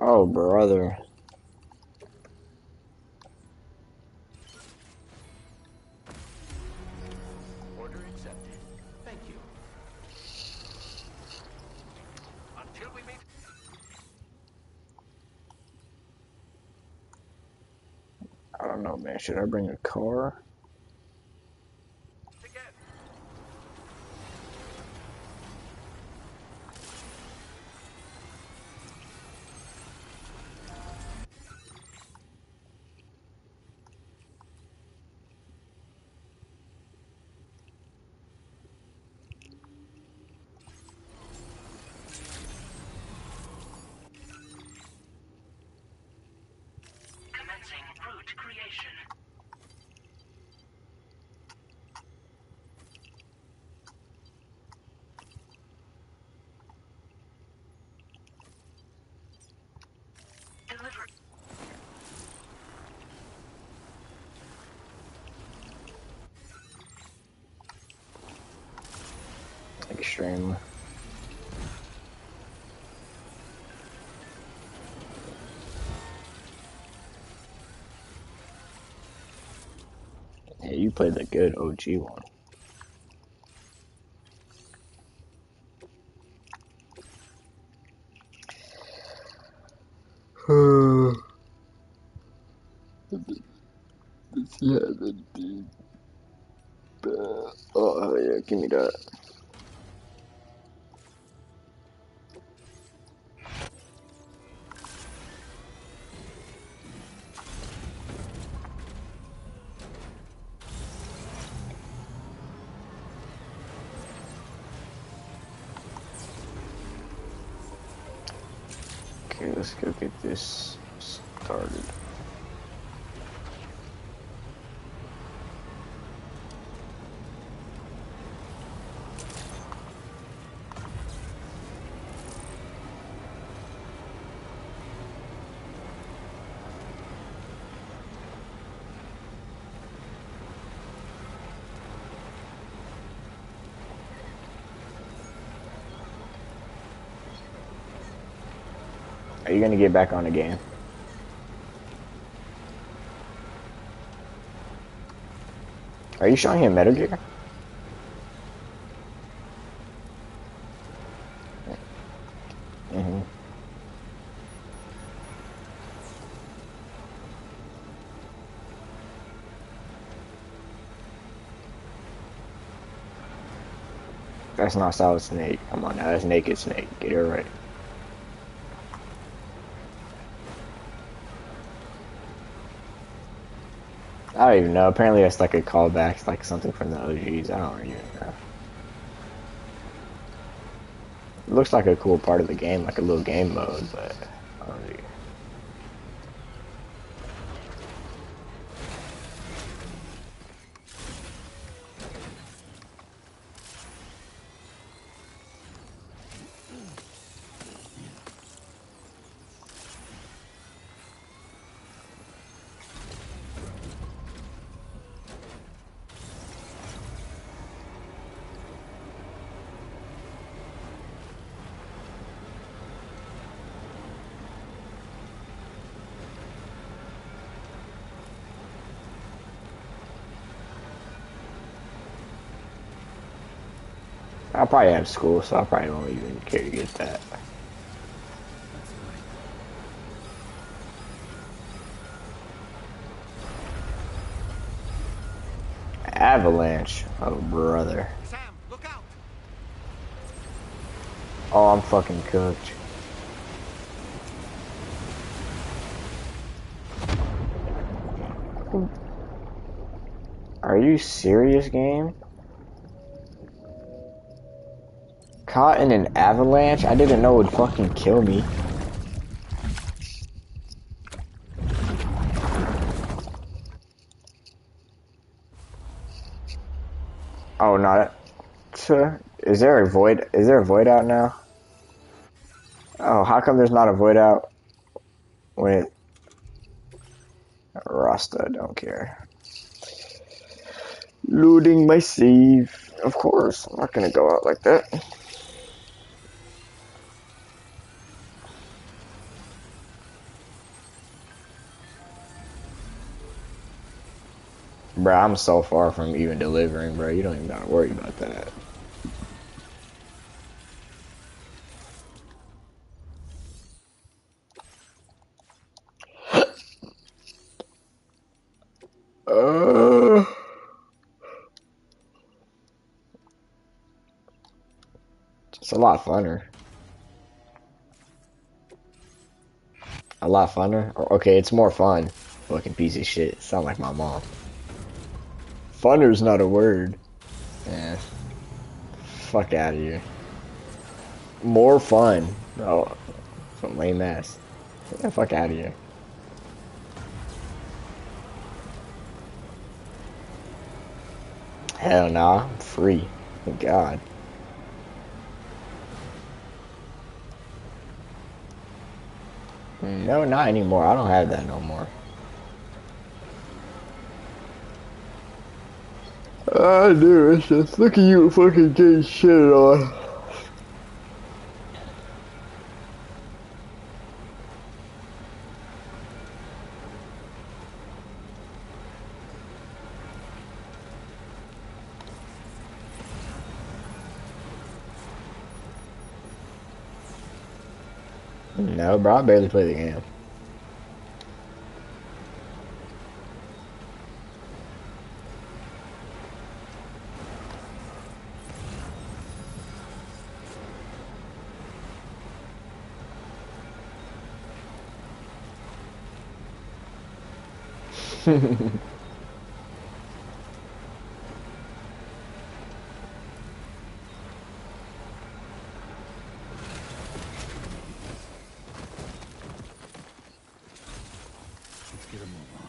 Oh, brother. Order accepted. Thank you. Until we meet. I don't know, man. Should I bring a car? Again. Commencing route creation. Deliver. Extremely. Yeah, you played the good OG one. Yeah, that'd be bad. Oh, yeah, give me that. Okay, let's go get this started. Are you gonna get back on the game? Are you showing him Metal Gear? Mm-hmm. That's not Solid Snake. Come on now, that's Naked Snake. Get it right. I don't even know. Apparently that's like a callback, like something from the OGs. I don't even know. It looks like a cool part of the game, like a little game mode, but I don't know. I'll probably have school, so I probably won't even care to get that. Avalanche. Oh, brother. Sam, look out! Oh, I'm fucking cooked. Are you serious, game? Caught in an avalanche? I didn't know it would fucking kill me. Oh, no. Is there a void? Is there a void out now? Oh, how come there's not a void out when it... Rasta, don't care. Loading my save. Of course, I'm not gonna go out like that. Bro, I'm so far from even delivering, bro. You don't even gotta worry about that. Uh, it's a lot funner. A lot funner? Okay, it's more fun. Fucking piece of shit. Sound like my mom. Funner's not a word. Yeah. Fuck out of here. More fun. Oh, some lame ass. Get the fuck out of here. Hell nah, I'm free. Thank God. No, not anymore. I don't have that no more. I do. It's just look at you fucking getting shit on. No, bro, I barely play the game. Let's get a move on.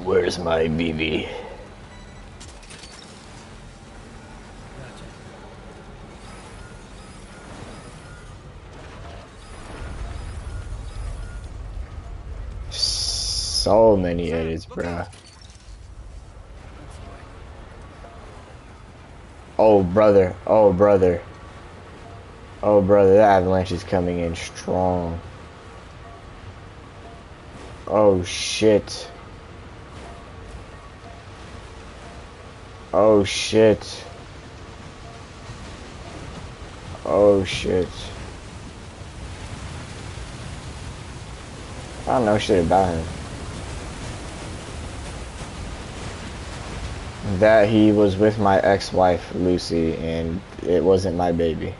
Where's my BB? So many edits, bruh. Oh, brother. Oh, brother. Oh, brother. The avalanche is coming in strong. Oh, shit. Oh, shit. Oh, shit. I don't know shit about him. That he was with my ex-wife, Lucy, and it wasn't my baby.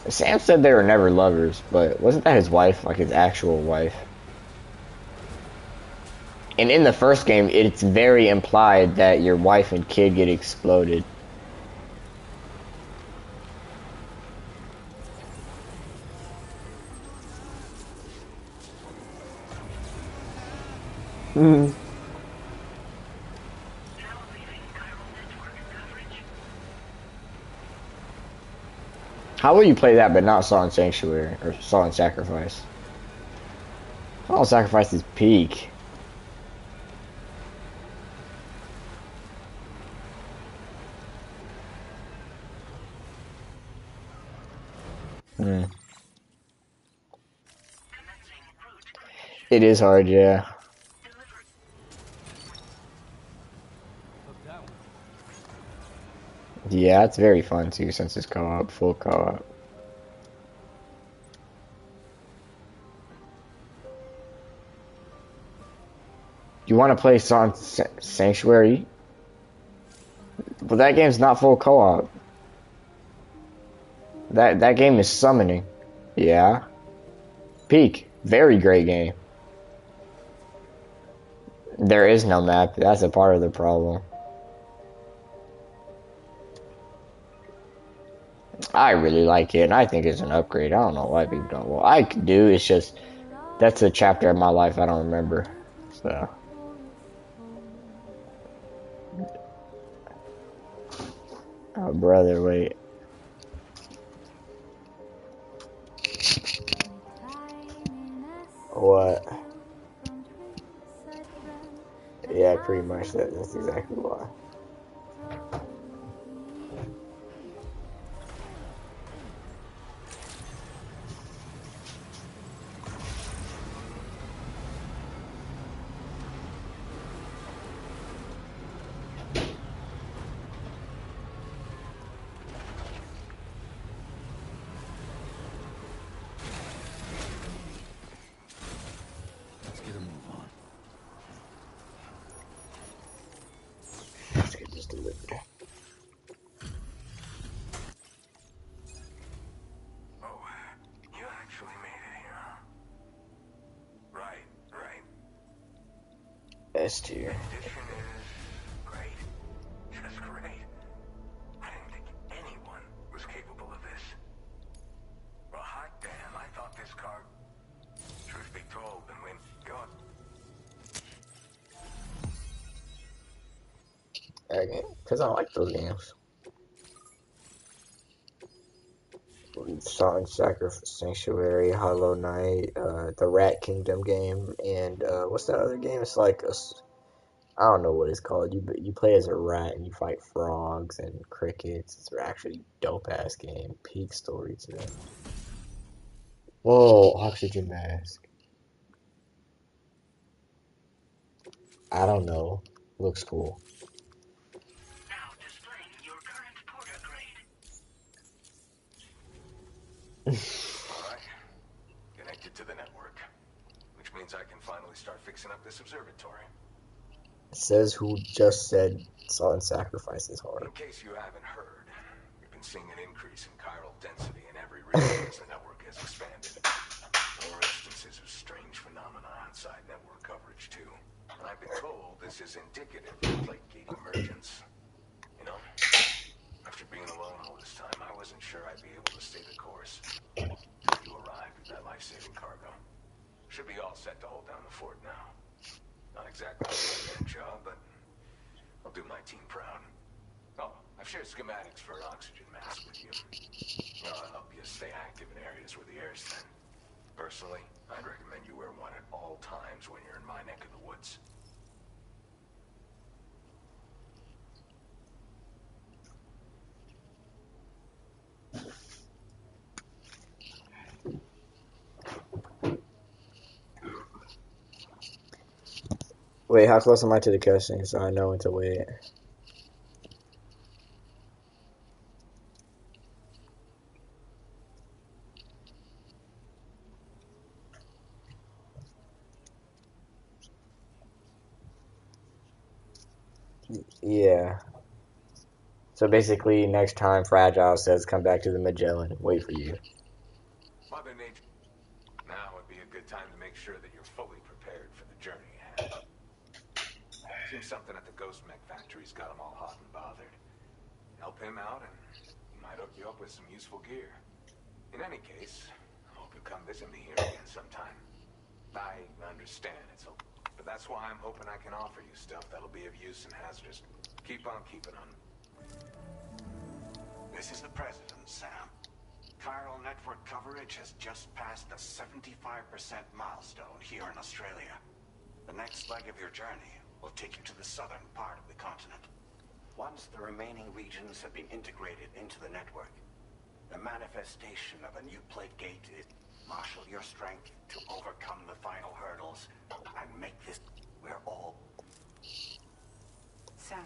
Sam said they were never lovers, but wasn't that his wife, like his actual wife? And in the first game, it's very implied that your wife and kid get exploded. How will you play that but not Saw and Sanctuary or Saw and Sacrifice? Saw and Sacrifice is peak. It is hard, yeah. Yeah, it's very fun too since it's co-op, full co-op. You want to play Saw and Sanctuary? But that game's not full co-op. That game is summoning. Yeah. Peak. Very great game. There is no map. That's a part of the problem. I really like it, and I think it's an upgrade. I don't know why people don't. Well, I could do. It's just that's a chapter of my life I don't remember. So, oh brother, wait. What? Yeah, pretty much. That's exactly why. Let's get a move on. Let's get this delivered. Oh, you actually made it here, huh? Right, right. S tier. Addition is great. Just great. I didn't think anyone was capable of this. Well, hot damn, I thought this car... Truth be told, and when God... Okay, because I like those games. Salt and Sacrifice Sanctuary, Hollow Knight, the Rat Kingdom game, and what's that other game? It's like I don't know what it's called. You play as a rat and you fight frogs and crickets. It's actually dope ass game. Peak story too. Whoa, oxygen mask. I don't know. Looks cool. Now displaying your current porter grade. Alright. Connected to the network. Which means I can finally start fixing up this observatory. Says who just said Salt and Sacrifice is hard. In case you haven't heard, we've been seeing an increase in chiral density in every region as the network has expanded. More instances of strange phenomena outside network coverage, too. And I've been told this is indicative of plate gate emergence. You know, after being alone all this time, I wasn't sure I'd be able to stay the course. Till you arrived with that life-saving cargo. Should be all set to hold down the fort now. Not exactly a one-man job, but I'll do my team proud. Oh, I've shared schematics for an oxygen mask with you. I'll help you stay active in areas where the air is thin. Personally, I'd recommend you wear one at all times when you're in my neck of the woods. Wait, how close am I to the cutscene so I know when to wait? Yeah. So basically, next time Fragile says come back to the Magellan, wait for you. Mother Nature. Now would be a good time to make sure that you're fully prepared for the journey ahead. Seems something at the Ghost Mech factory's got him all hot and bothered. Help him out and he might hook you up with some useful gear. In any case, I hope you come visit me here again sometime. I understand it's okay, but that's why I'm hoping I can offer you stuff that'll be of use and hazardous. Keep on keeping on. This is the President, Sam. Chiral network coverage has just passed the 75% milestone here in Australia. The next leg of your journey will take you to the southern part of the continent. Once the remaining regions have been integrated into the network, the manifestation of a new plate gate is marshal your strength to overcome the final hurdles and make this we're all. Sam,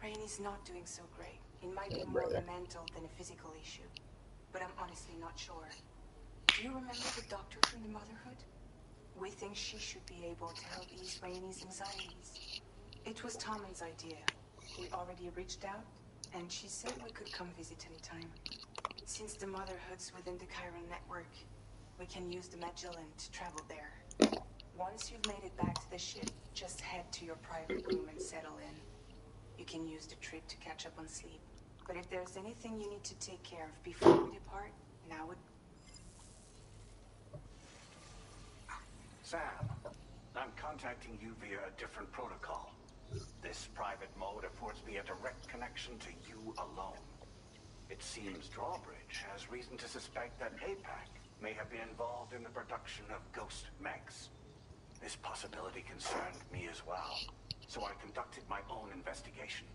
Rainy's not doing so great. It might be Yeah, more brother. of a mental than a physical issue, but I'm honestly not sure. Do you remember the doctor from the Motherhood? We think she should be able to help ease Rainy's anxieties. It was Tommen's idea. We already reached out, and she said we could come visit anytime. Since the Motherhood's within the Chiron network, we can use the Magellan to travel there. Once you've made it back to the ship, just head to your private room and settle in. You can use the trip to catch up on sleep. But if there's anything you need to take care of before we depart, now would... Sam, I'm contacting you via a different protocol. This private mode affords me a direct connection to you alone. It seems Drawbridge has reason to suspect that APAC may have been involved in the production of ghost mechs. This possibility concerned me as well, so I conducted my own investigation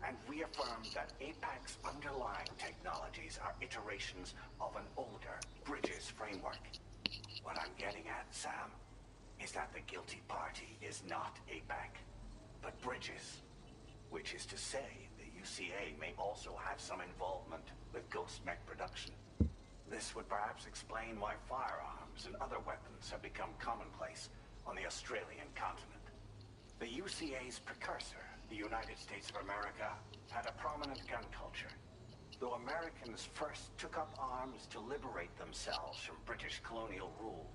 and reaffirmed that APAC's underlying technologies are iterations of an older Bridges framework. What I'm getting at, Sam, is that the guilty party is not APAC, but Bridges. Which is to say, the UCA may also have some involvement with ghost mech production. This would perhaps explain why firearms and other weapons have become commonplace on the Australian continent. The UCA's precursor, the United States of America, had a prominent gun culture. Though Americans first took up arms to liberate themselves from British colonial rule,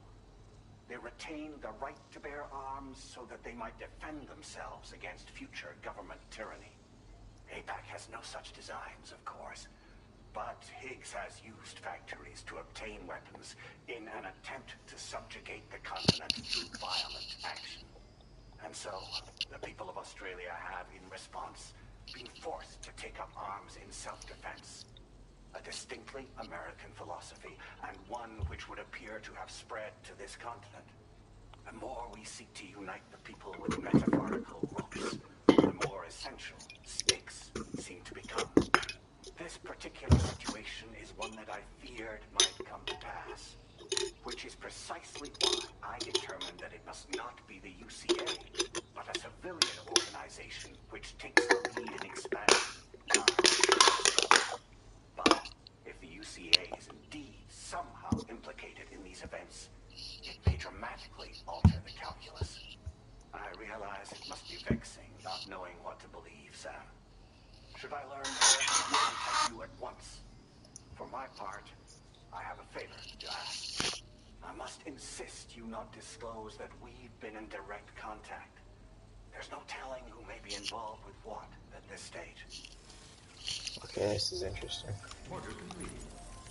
they retained the right to bear arms so that they might defend themselves against future government tyranny. APAC has no such designs, of course, but Higgs has used factories to obtain weapons in an attempt to subjugate the continent through violent action. And so, the people of Australia have, in response, been forced to take up arms in self-defense. A distinctly American philosophy, and one which would appear to have spread to this continent. The more we seek to unite the people with metaphorical ropes, the more essential stakes seem to become. This particular situation is one that I feared might come to pass, which is precisely why I determined that it must not be the UCA, but a civilian organization which takes the lead in expanding arms. But if the UCA is indeed somehow implicated in these events, it may dramatically alter the calculus. I realize it must be vexing not knowing what to believe, Sam. Should I learn more, contact you at once. For my part, I have a favor to ask. I must insist you not disclose that we've been in direct contact. There's no telling who may be involved with what at this stage. Okay, this is interesting. Order complete.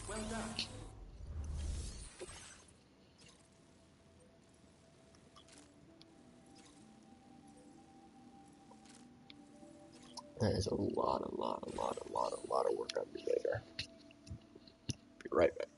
Well done. That is a lot of work I'll do later. Be right back.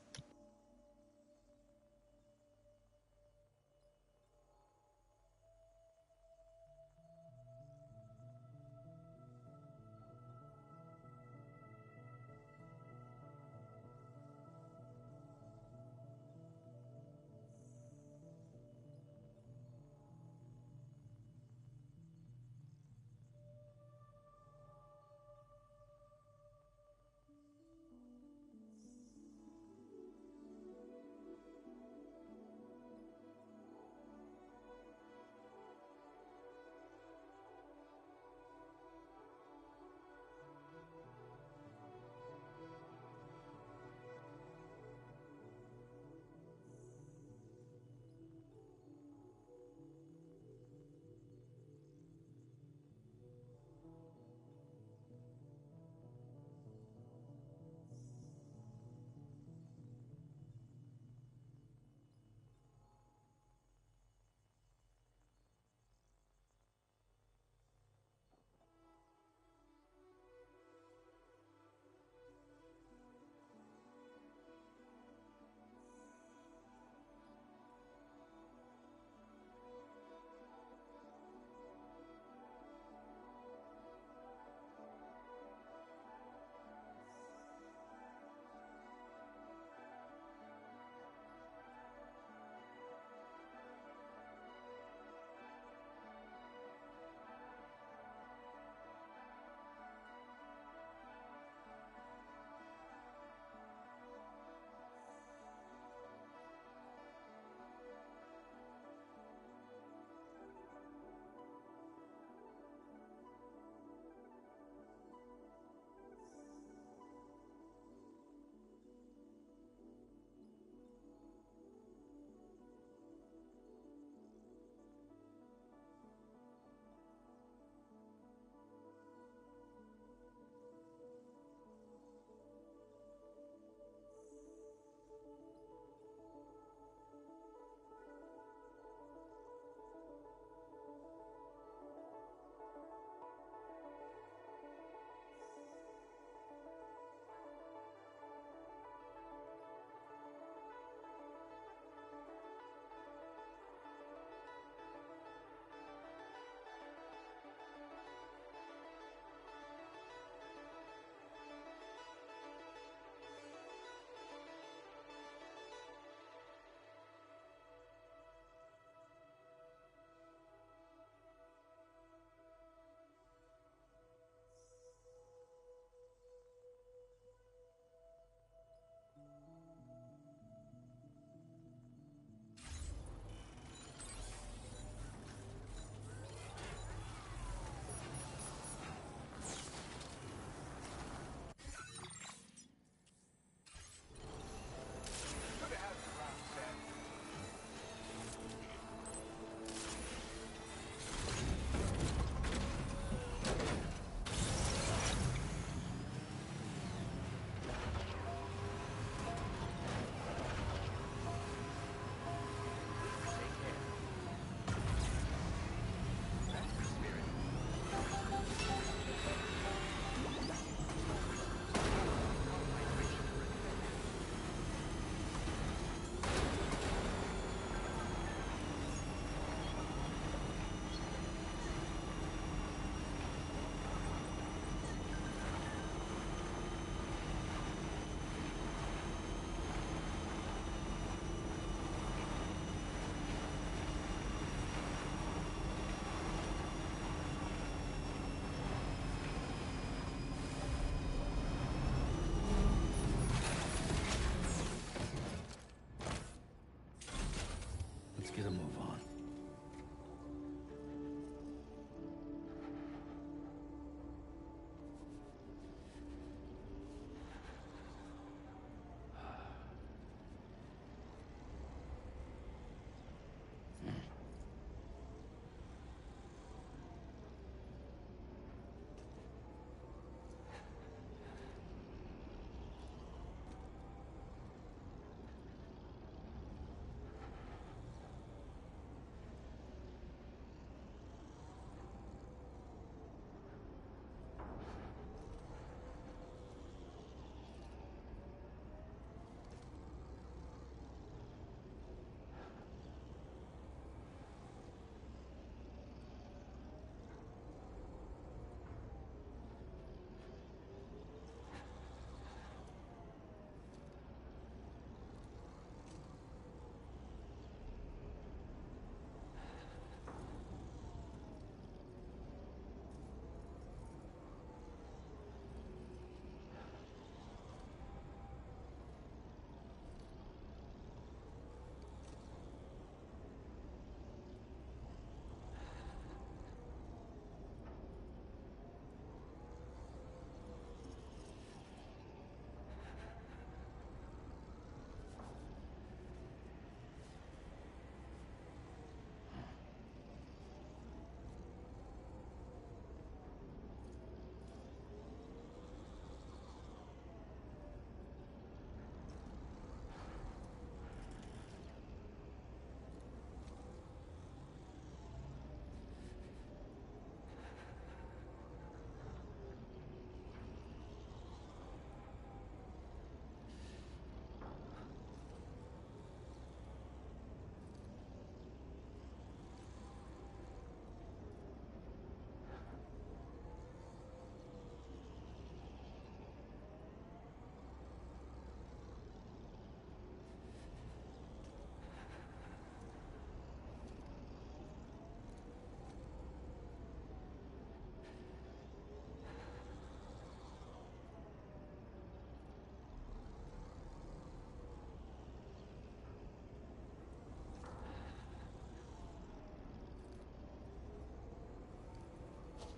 Let's get a move on.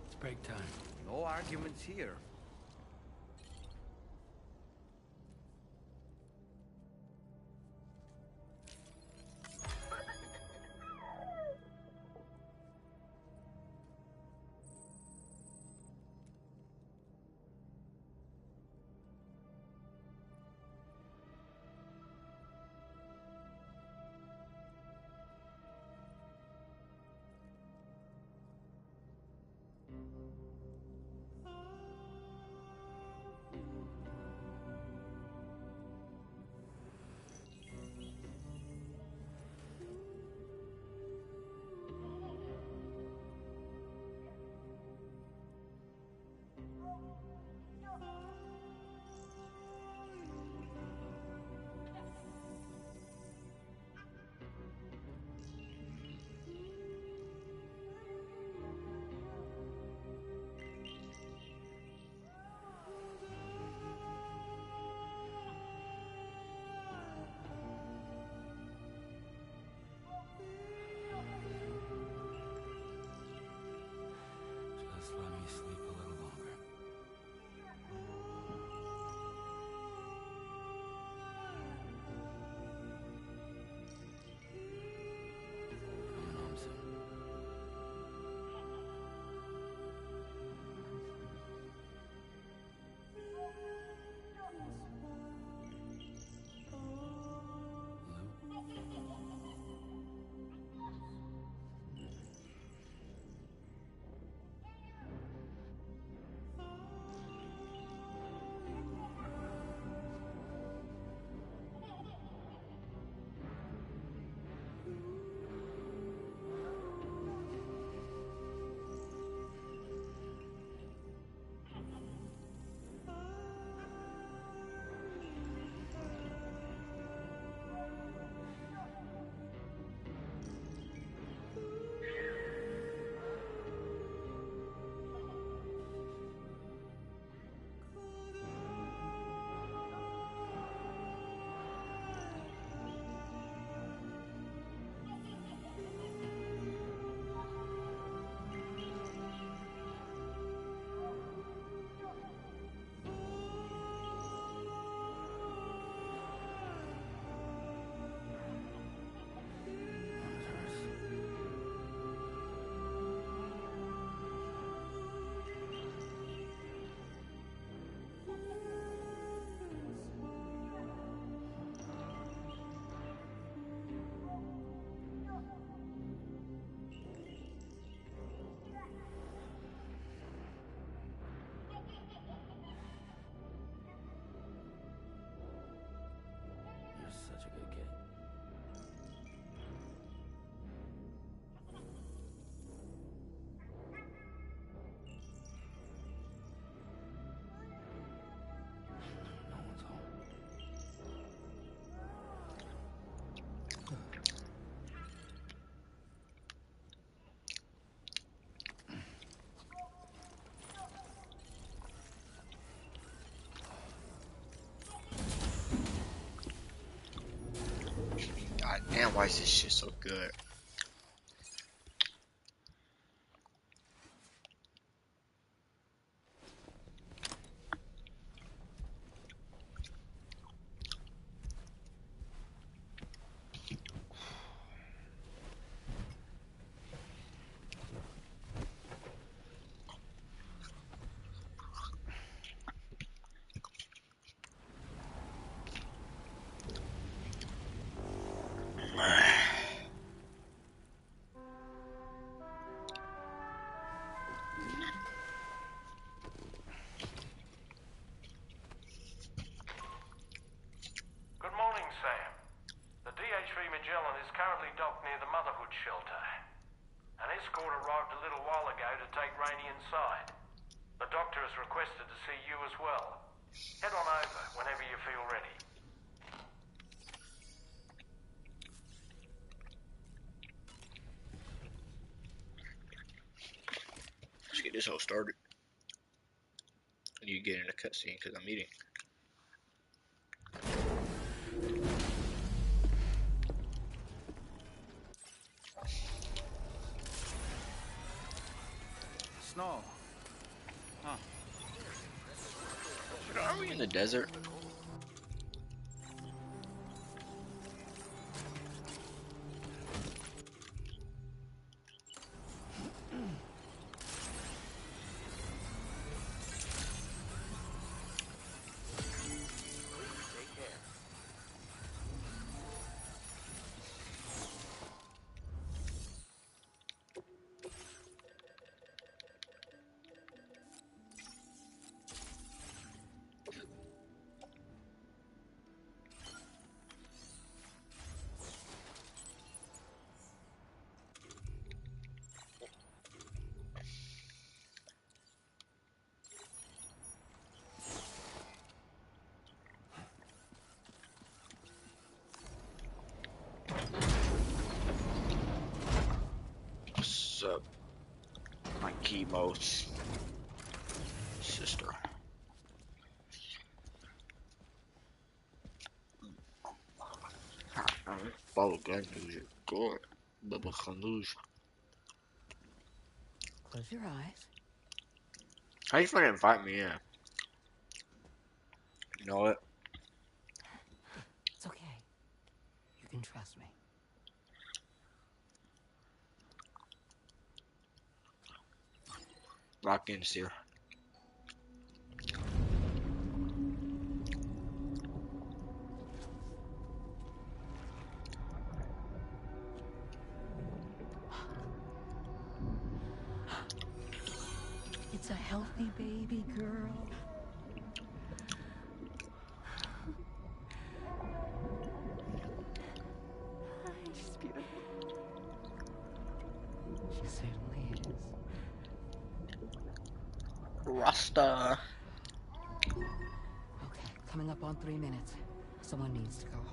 It's break time. No arguments here. Man, why is this shit so good? Good morning, Sam. The DH3 Magellan is currently docked near the Motherhood shelter. An escort arrived a little while ago to take Rainey inside. The doctor has requested to see you as well. Head on over whenever you feel ready. Let's get this whole started. You get in a cutscene because I'm eating. Snow. Huh. Are we in the desert? Take care. What's up, my chemos sister? Follow gun music. Good. Bubba Khanouj. Close your eyes. How you fucking invite me in? You know what? It's okay. You can trust me. Lock in, Seer. It's a healthy baby girl. She's beautiful. She certainly is. Rasta. Okay, coming up on 3 minutes. Someone needs to go home.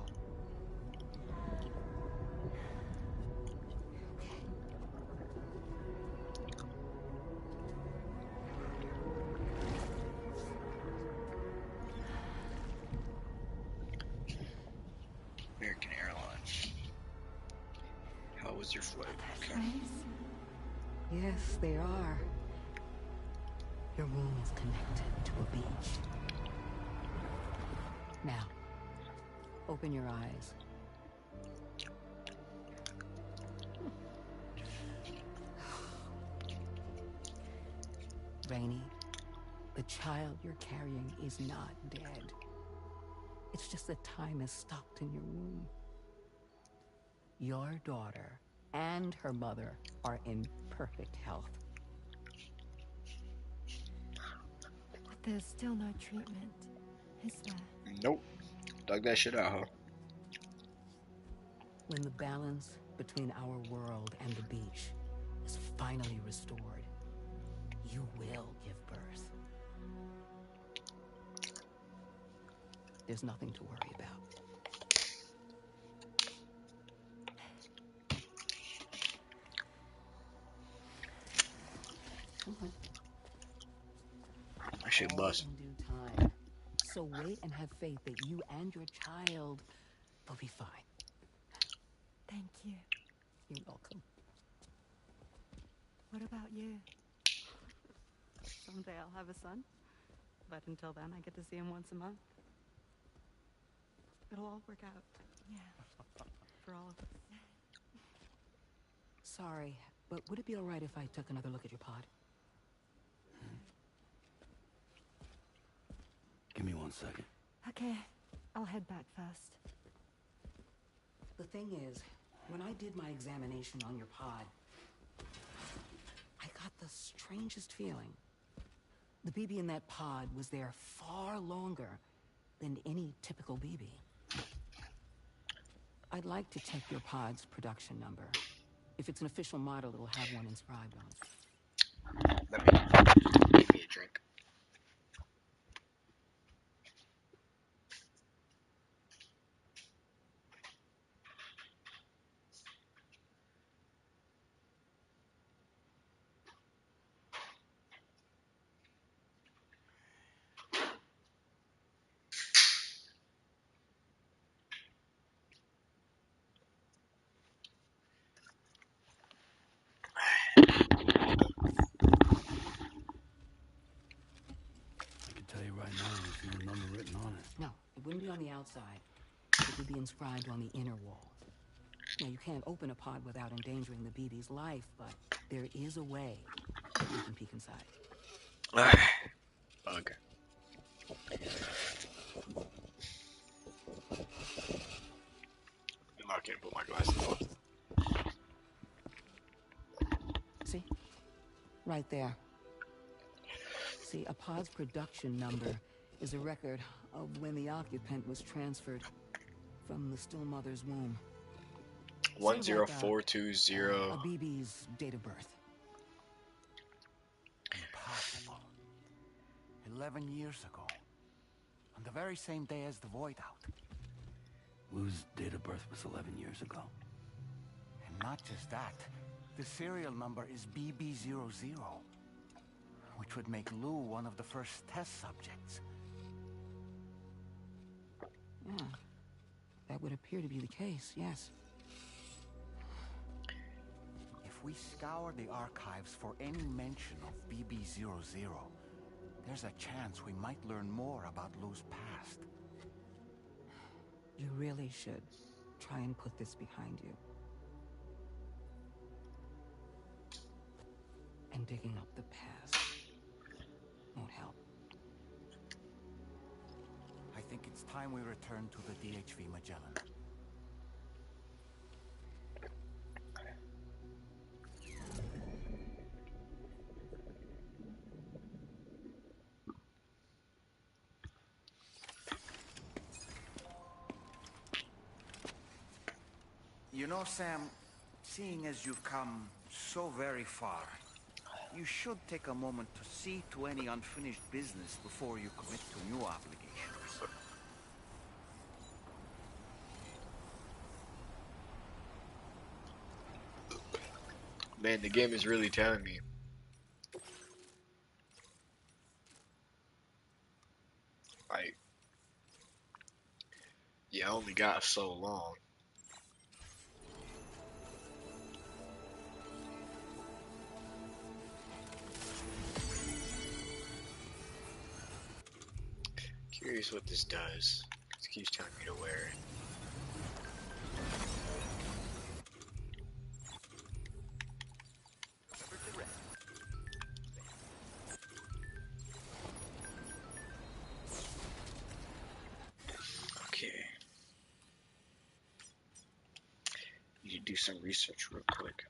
American Airlines. How was your flight? Okay. Yes, they are. Your womb is connected to a beach. Now, open your eyes. Rainey, the child you're carrying is not dead. It's just that time has stopped in your womb. Your daughter and her mother are in perfect health. But there's still no treatment, is there? Nope. Dug that shit out, huh? When the balance between our world and the beach is finally restored, you will give birth. There's nothing to worry about. That shit All bust. in due time. So wait and have faith that you and your child will be fine. Thank you. You're welcome. What about you? Someday I'll have a son, but until then I get to see him once a month. It'll all work out Yeah. for all of us. Sorry, but would it be all right if I took another look at your pod? Give me 1 second. Okay, I'll head back first. The thing is, when I did my examination on your pod, I got the strangest feeling. The BB in that pod was there far longer than any typical BB. I'd like to check your pod's production number. If it's an official model, it'll have one inscribed on it. Let me give me a drink. I can tell you right now, there's no number written on it. No, it wouldn't be on the outside. It would be inscribed on the inner wall. Now, you can't open a pod without endangering the BB's life, but there is a way that we can peek inside. Okay. I'm not gonna put my glasses on. See? Right there. See, a pod's production number is a record of when the occupant was transferred from the still mother's womb. Sort of like 10420. a BB's date of birth. Impossible. 11 years ago. On the very same day as the void out. Lou's date of birth was 11 years ago. And not just that. The serial number is BB00. Which would make Lou one of the first test subjects. Yeah, that would appear to be the case, yes. If we scour the archives for any mention of BB00, there's a chance we might learn more about Lou's past. You really should try and put this behind you. And digging up the past won't help. I think it's time we return to the DHV Magellan. You know, Sam, seeing as you've come so very far, you should take a moment to see to any unfinished business before you commit to new obligations. Man, the game is really telling me. Like, yeah, I only got so long. Curious what this does. It keeps telling me to wear it. Okay. Need to do some research real quick.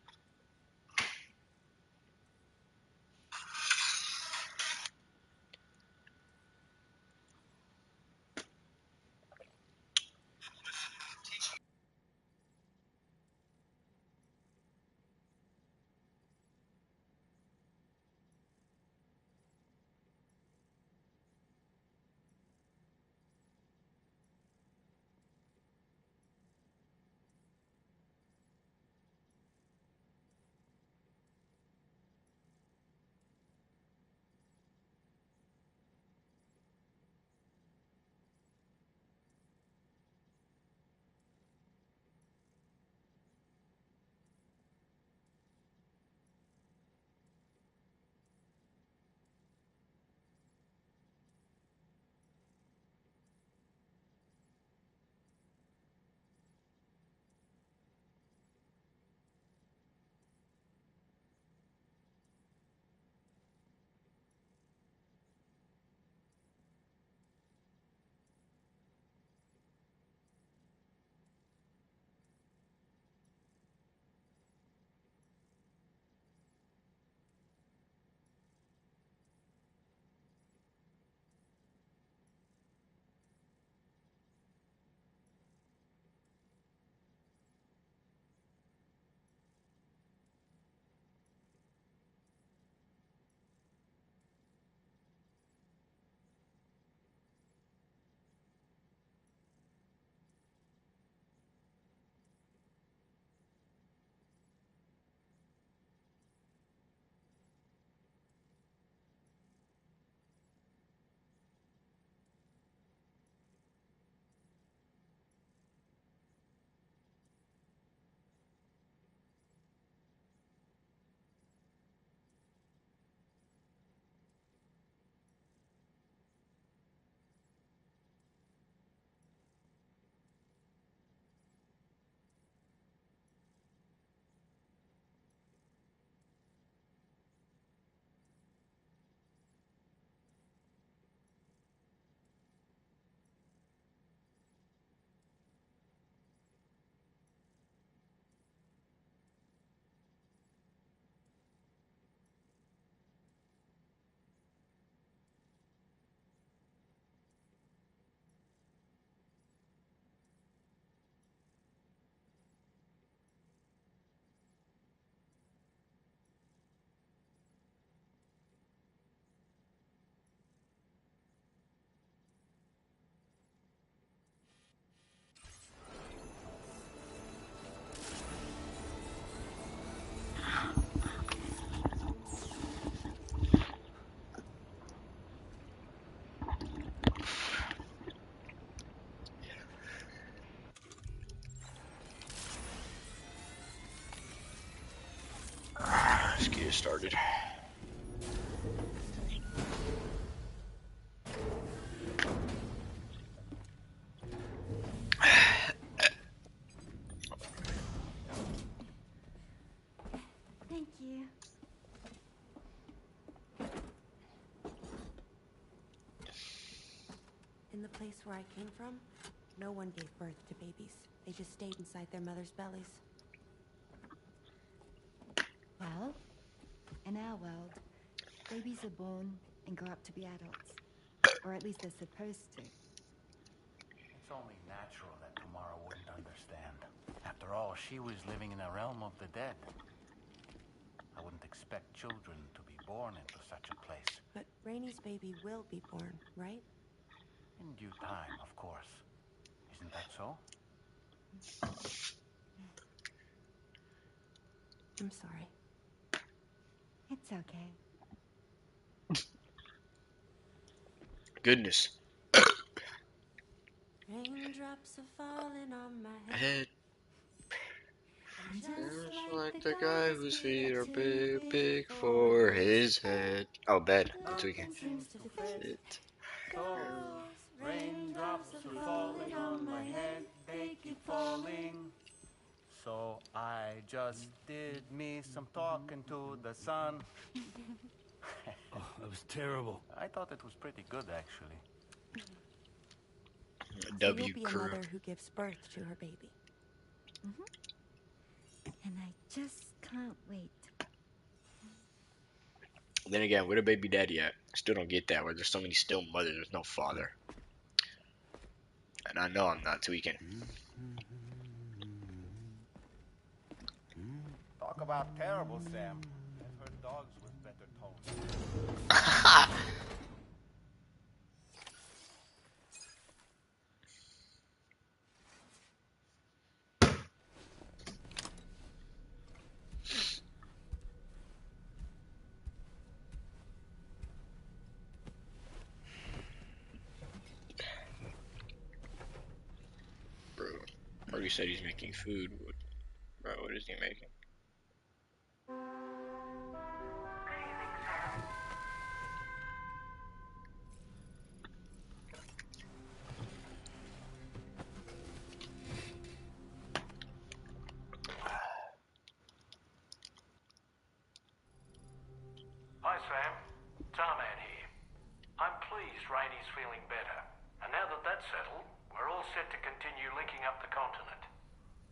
get started. Thank you. In the place where I came from, no one gave birth to babies. They just stayed inside their mothers' bellies. Well, in our world, babies are born and grow up to be adults. Or at least they're supposed to. It's only natural that Tamara wouldn't understand. After all, she was living in a realm of the dead. I wouldn't expect children to be born into such a place. But Rainey's baby will be born, right? In due time, of course. Isn't that so? I'm sorry. It's okay. Goodness. Raindrops are falling on my head. Head. And Just like the guy whose feet are big for his head. Oh, bed. That's weekend. Seems to fit. It. So, raindrops are falling on my head, they keep falling. So I just did me some talking to the sun. Oh, that was terrible. I thought it was pretty good, actually. So you'll W be a crew. mother who gives birth to her baby. And I just can't wait. Then again, where the baby daddy at? I still don't get that. Where there's so many still mothers with no father. And I know I'm not tweaking. Talk about terrible, Sam. I've heard dogs with better tones. Bro, already said he's making food. Bro, what is he making? Hi, Sam. Tarman here. I'm pleased Rainey's feeling better. And now that that's settled, we're all set to continue linking up the continent.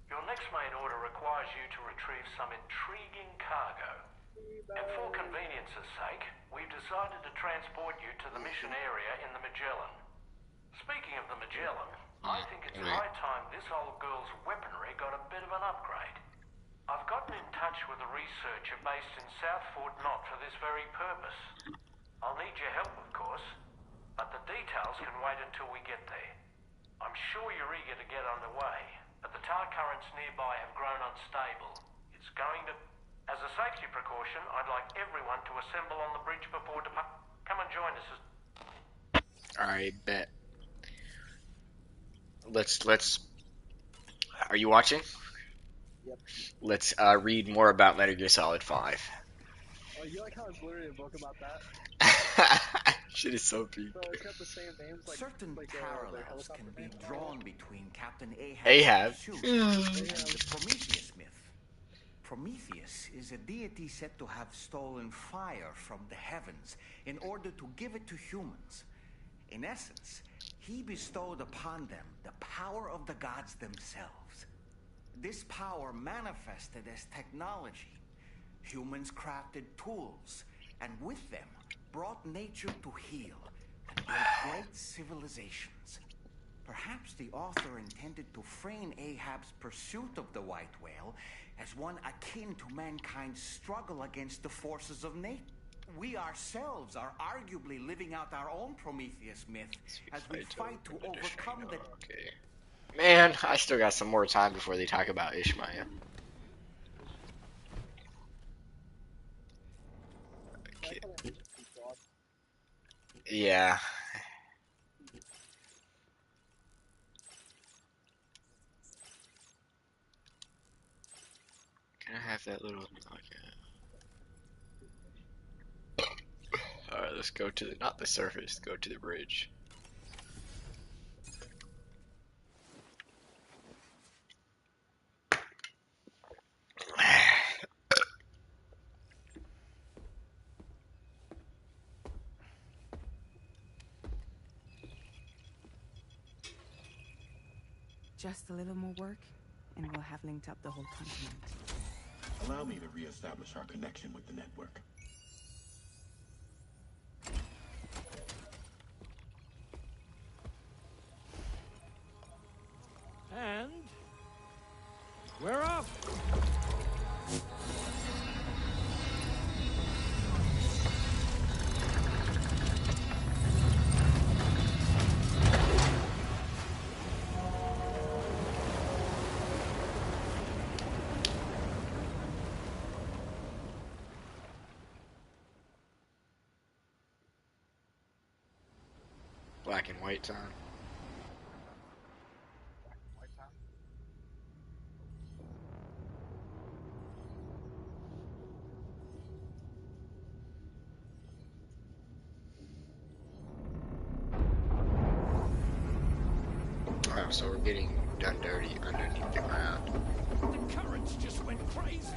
Your next main order requires you to retrieve some intriguing cargo. And for convenience's sake, we've decided to transport you to the mission area in the Magellan. Speaking of the Magellan, I think it's high time this old girl's weaponry got a bit of an upgrade. I've gotten in touch with a researcher based in South Fort Knott for this very purpose. I'll need your help, of course, but the details can wait until we get there. I'm sure you're eager to get underway, but the tar currents nearby have grown unstable. It's going to... As a safety precaution, I'd like everyone to assemble on the bridge before departure. Come and join us. Alright, bet. Let's... Are you watching? Yep. Let's read more about Metal Gear Solid 5. Oh, you like how it's literally a book about that? Shit is so peak. So it kept the same names, like certain like parallels the can be names. drawn between Captain Ahab's Ahab. pursuit and the Prometheus myth. Prometheus is a deity said to have stolen fire from the heavens in order to give it to humans. In essence, he bestowed upon them the power of the gods themselves. This power manifested as technology. Humans crafted tools, and with them brought nature to heal and built great civilizations. Perhaps the author intended to frame Ahab's pursuit of the white whale as one akin to mankind's struggle against the forces of nature. We ourselves are arguably living out our own Prometheus myth as we fight to overcome the... Okay. Man, I still got some more time before they talk about Ishmael. Okay. Yeah. Can I have that little... Okay. Alright, let's go to the, not the surface, go to the bridge. Just a little more work, and we'll have linked up the whole continent. Allow me to reestablish our connection with the network. And we're off. Black and white time. Alright, so we're getting done dirty underneath the ground. The currents just went crazy.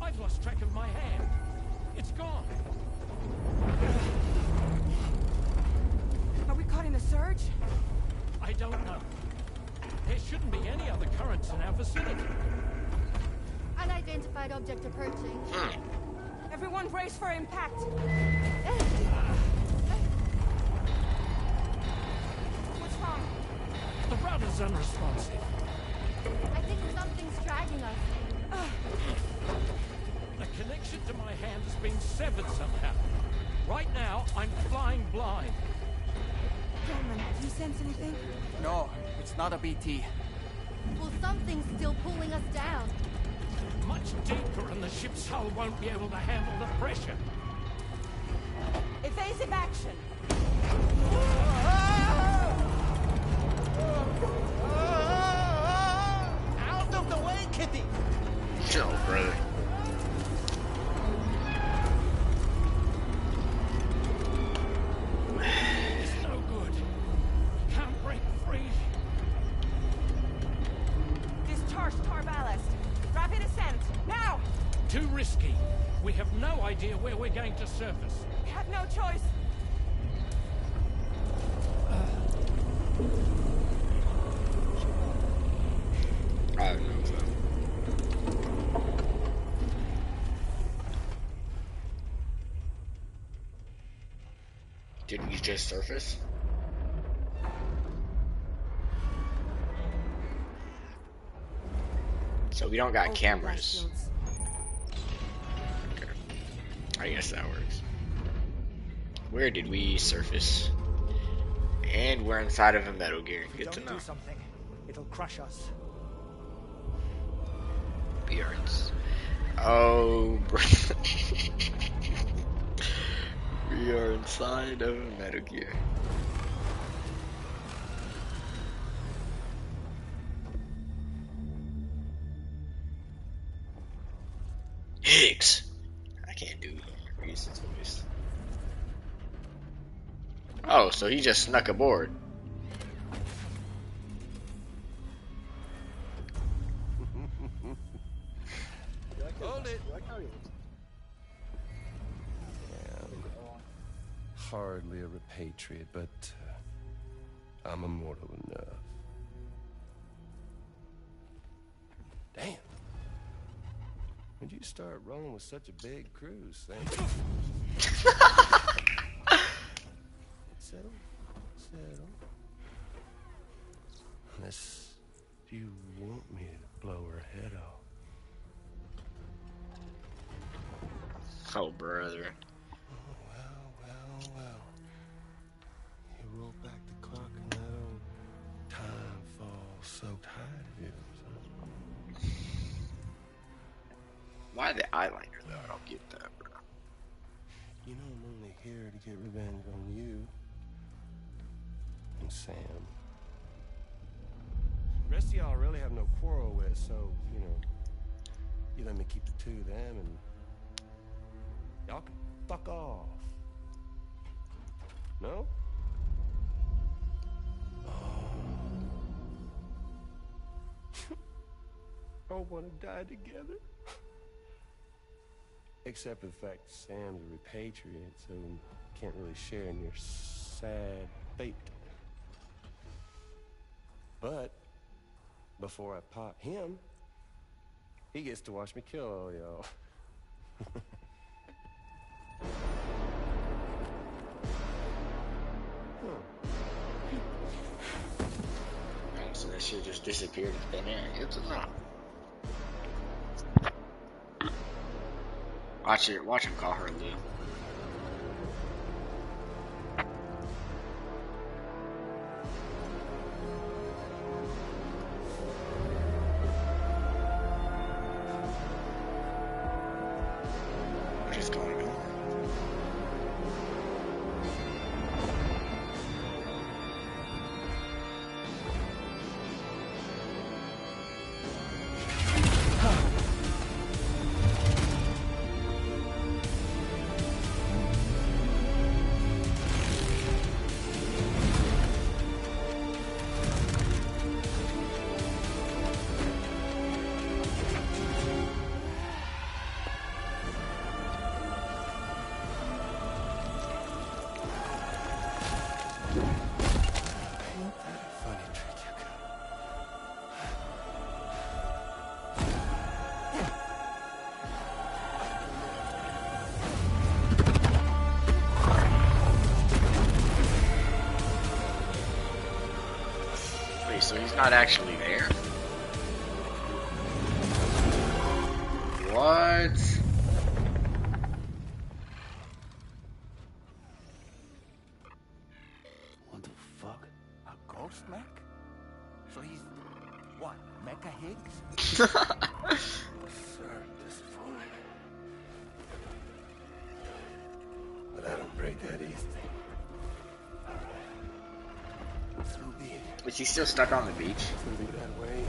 I've lost track of my hand. It's gone. Are we caught in a surge? I don't know. There shouldn't be any other currents in our vicinity. Unidentified object approaching. Everyone brace for impact. What's wrong? The rudder's unresponsive. I think something's dragging us. The connection to my hand has been severed somehow. Right now, I'm flying blind. Gentlemen, do you sense anything? No, it's not a BT. Well, something's still pulling us down. Much deeper, and the ship's hull won't be able to handle the pressure. Evasive action. Out of the way, Kitty! Chill, brother. It's no good. Can't break free. Discharge tar ballast. Rapid ascent. Now! Too risky. We have no idea where we're going to surface. We have no choice. I have no clue. Did we just surface? So we don't got Open cameras. blast Okay. I guess that works. Where did we surface? And we're inside of a Metal Gear. Good to know. Something, it'll crush us. We are oh, bro. We are inside of a Metal Gear. Higgs. I can't do Reese's voice. Oh, so he just snuck aboard. Hold it. Hardly a repatriate, but I'm immortal enough. Damn. When'd you start rolling with such a big cruise, Sam? Settle. Unless you want me to blow her head off. Oh, brother. Well. You roll back the clock and that old time falls so tired of yours, huh? Why the eyeliner, though? I don't get that, bro. You know I'm only here to get revenge on you. And Sam. The rest of y'all really have no quarrel with, so, you know, you let me keep the two of them and y'all can fuck off. No? All want to die together? Except for the fact Sam's a repatriate, so can't really share in your sad fate. But before I pop him, he gets to watch me kill all y'all. So that shit just disappeared in thin air. It's enough. Watch him call her Lou. What is going on? So he's not actually there? What? What the fuck? A ghost mech? So he's what? Mecha Higgs? Sorry, disappointed. But I don't break that easy. So be it. Is he still stuck on the beach? It's gonna be that way.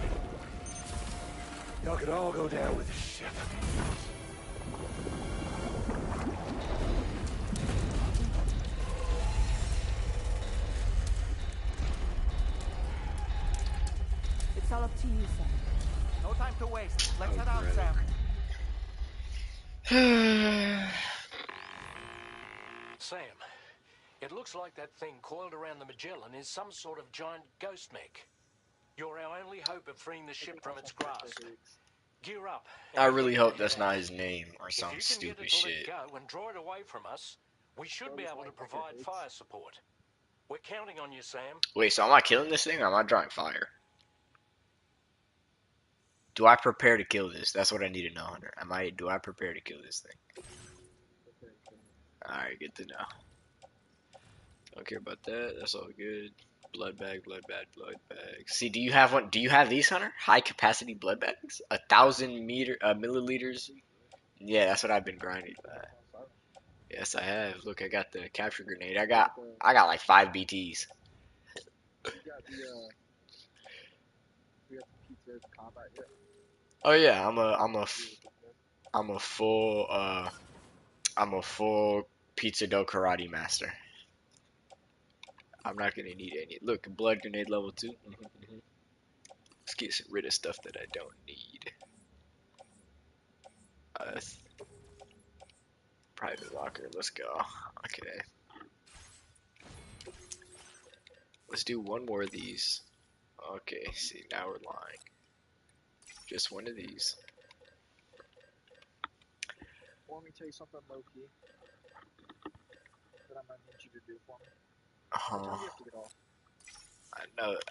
Y'all could all go down with the ship. It's all up to you, Sam. No time to waste. Let's head out, Sam. Sam, it looks like that thing coiled around the Magellan is some sort of giant ghost mech. You're our only hope of freeing the ship from its grasp. Gear up. I really hope that's not his name or some If you can stupid get it to shit. let go and draw it away from us, we should be able to provide fire support. We're counting on you, Sam. Wait, so am I killing this thing or am I drawing fire? Do I prepare to kill this? That's what I need to know, Hunter. Do I prepare to kill this thing? Alright, good to know. Don't care about that. That's all good. Blood bag, blood bag, blood bag. See, do you have one? Do you have these, Hunter? High capacity blood bags? 1,000 milliliters? Yeah, that's what I've been grinding. Yes, I have. Look, I got the capture grenade. I got like 5 BTs. Oh yeah, I'm a full pizza dough karate master. I'm not gonna need any. Look, blood grenade level 2. Let's get rid of stuff that I don't need. Private locker. Let's go. Okay. Let's do one more of these. Okay. See, now we're lying. Just one of these. Want me to tell you something low key that I'm gonna need you to do for me? What time do you have to get off?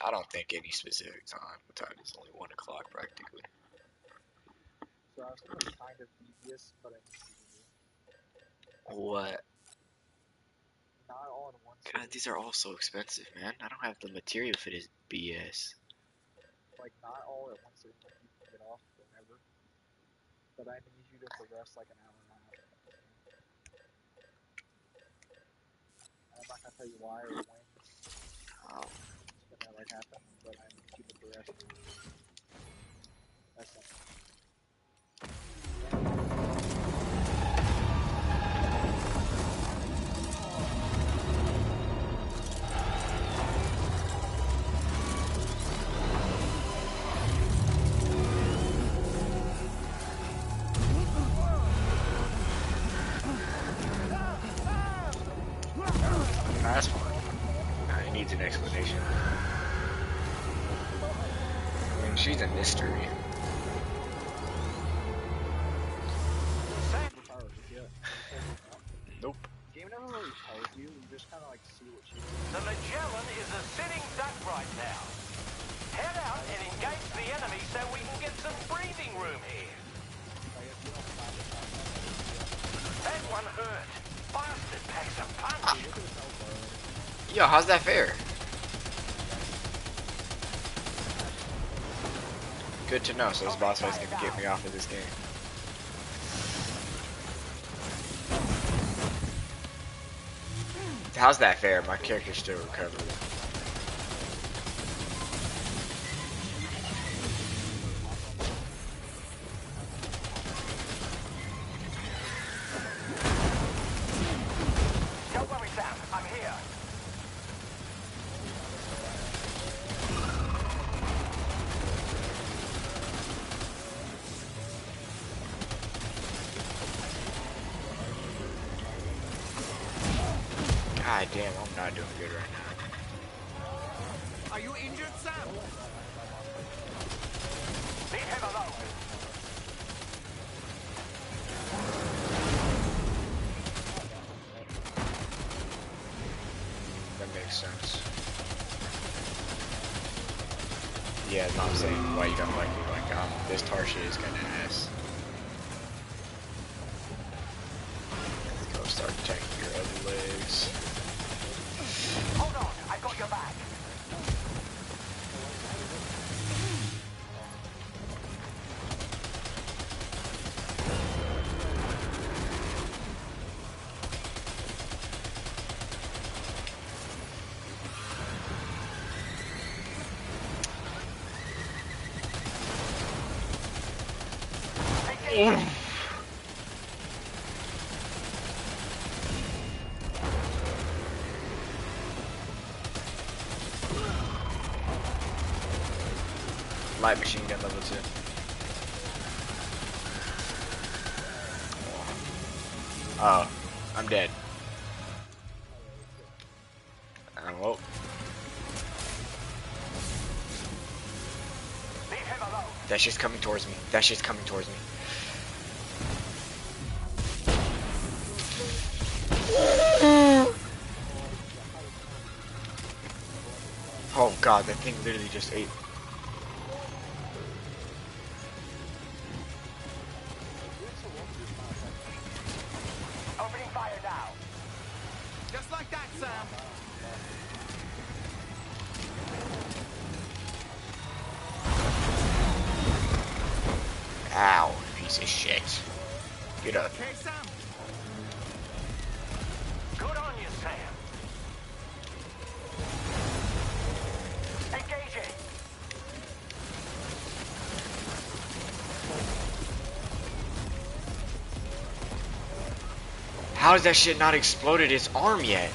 I don't think any specific time. What time is it? Only 1 o'clock practically. So I was something kind of devious, but I need you to do. What? Not all in one God, these are all so expensive, man. I don't have the material for this BS. Like, not all at once, like you can get off whenever. But I need you to progress like an hour and a half. And I'm not gonna tell you why or when. When that like happen, but I need you to progress. That's something. explanation. I mean, she's a mystery. Nope. Game never really tells you. You just kind of like see what she. The Magellan is a sitting duck right now. Head out and engage the enemy so we can get some breathing room here. That one hurt. Bastard packs a punch. Yo, how's that fair? Good to know, so this boss fight's gonna get me off of this game. How's that fair? My character's still recovering. Don't worry, Sam. I'm here. God damn, I'm not doing good right now. Are you injured, Sam? Leave him alone. That makes sense. Yeah, no, I'm saying why you don't like me. Like, this tar shit is kinda ass. Let's go start attacking your other legs. Hold on. I got your back. Light machine gun level 2. Oh, I'm dead. Well. Leave him alone. That shit's coming towards me. That shit's coming towards me. Oh god, that thing literally just ate. Opening fire now. Just like that, Sam. Ow, piece of shit. Get up. Okay, Sam. Good on you, Sam. Engaging. How has that shit not exploded its arm yet?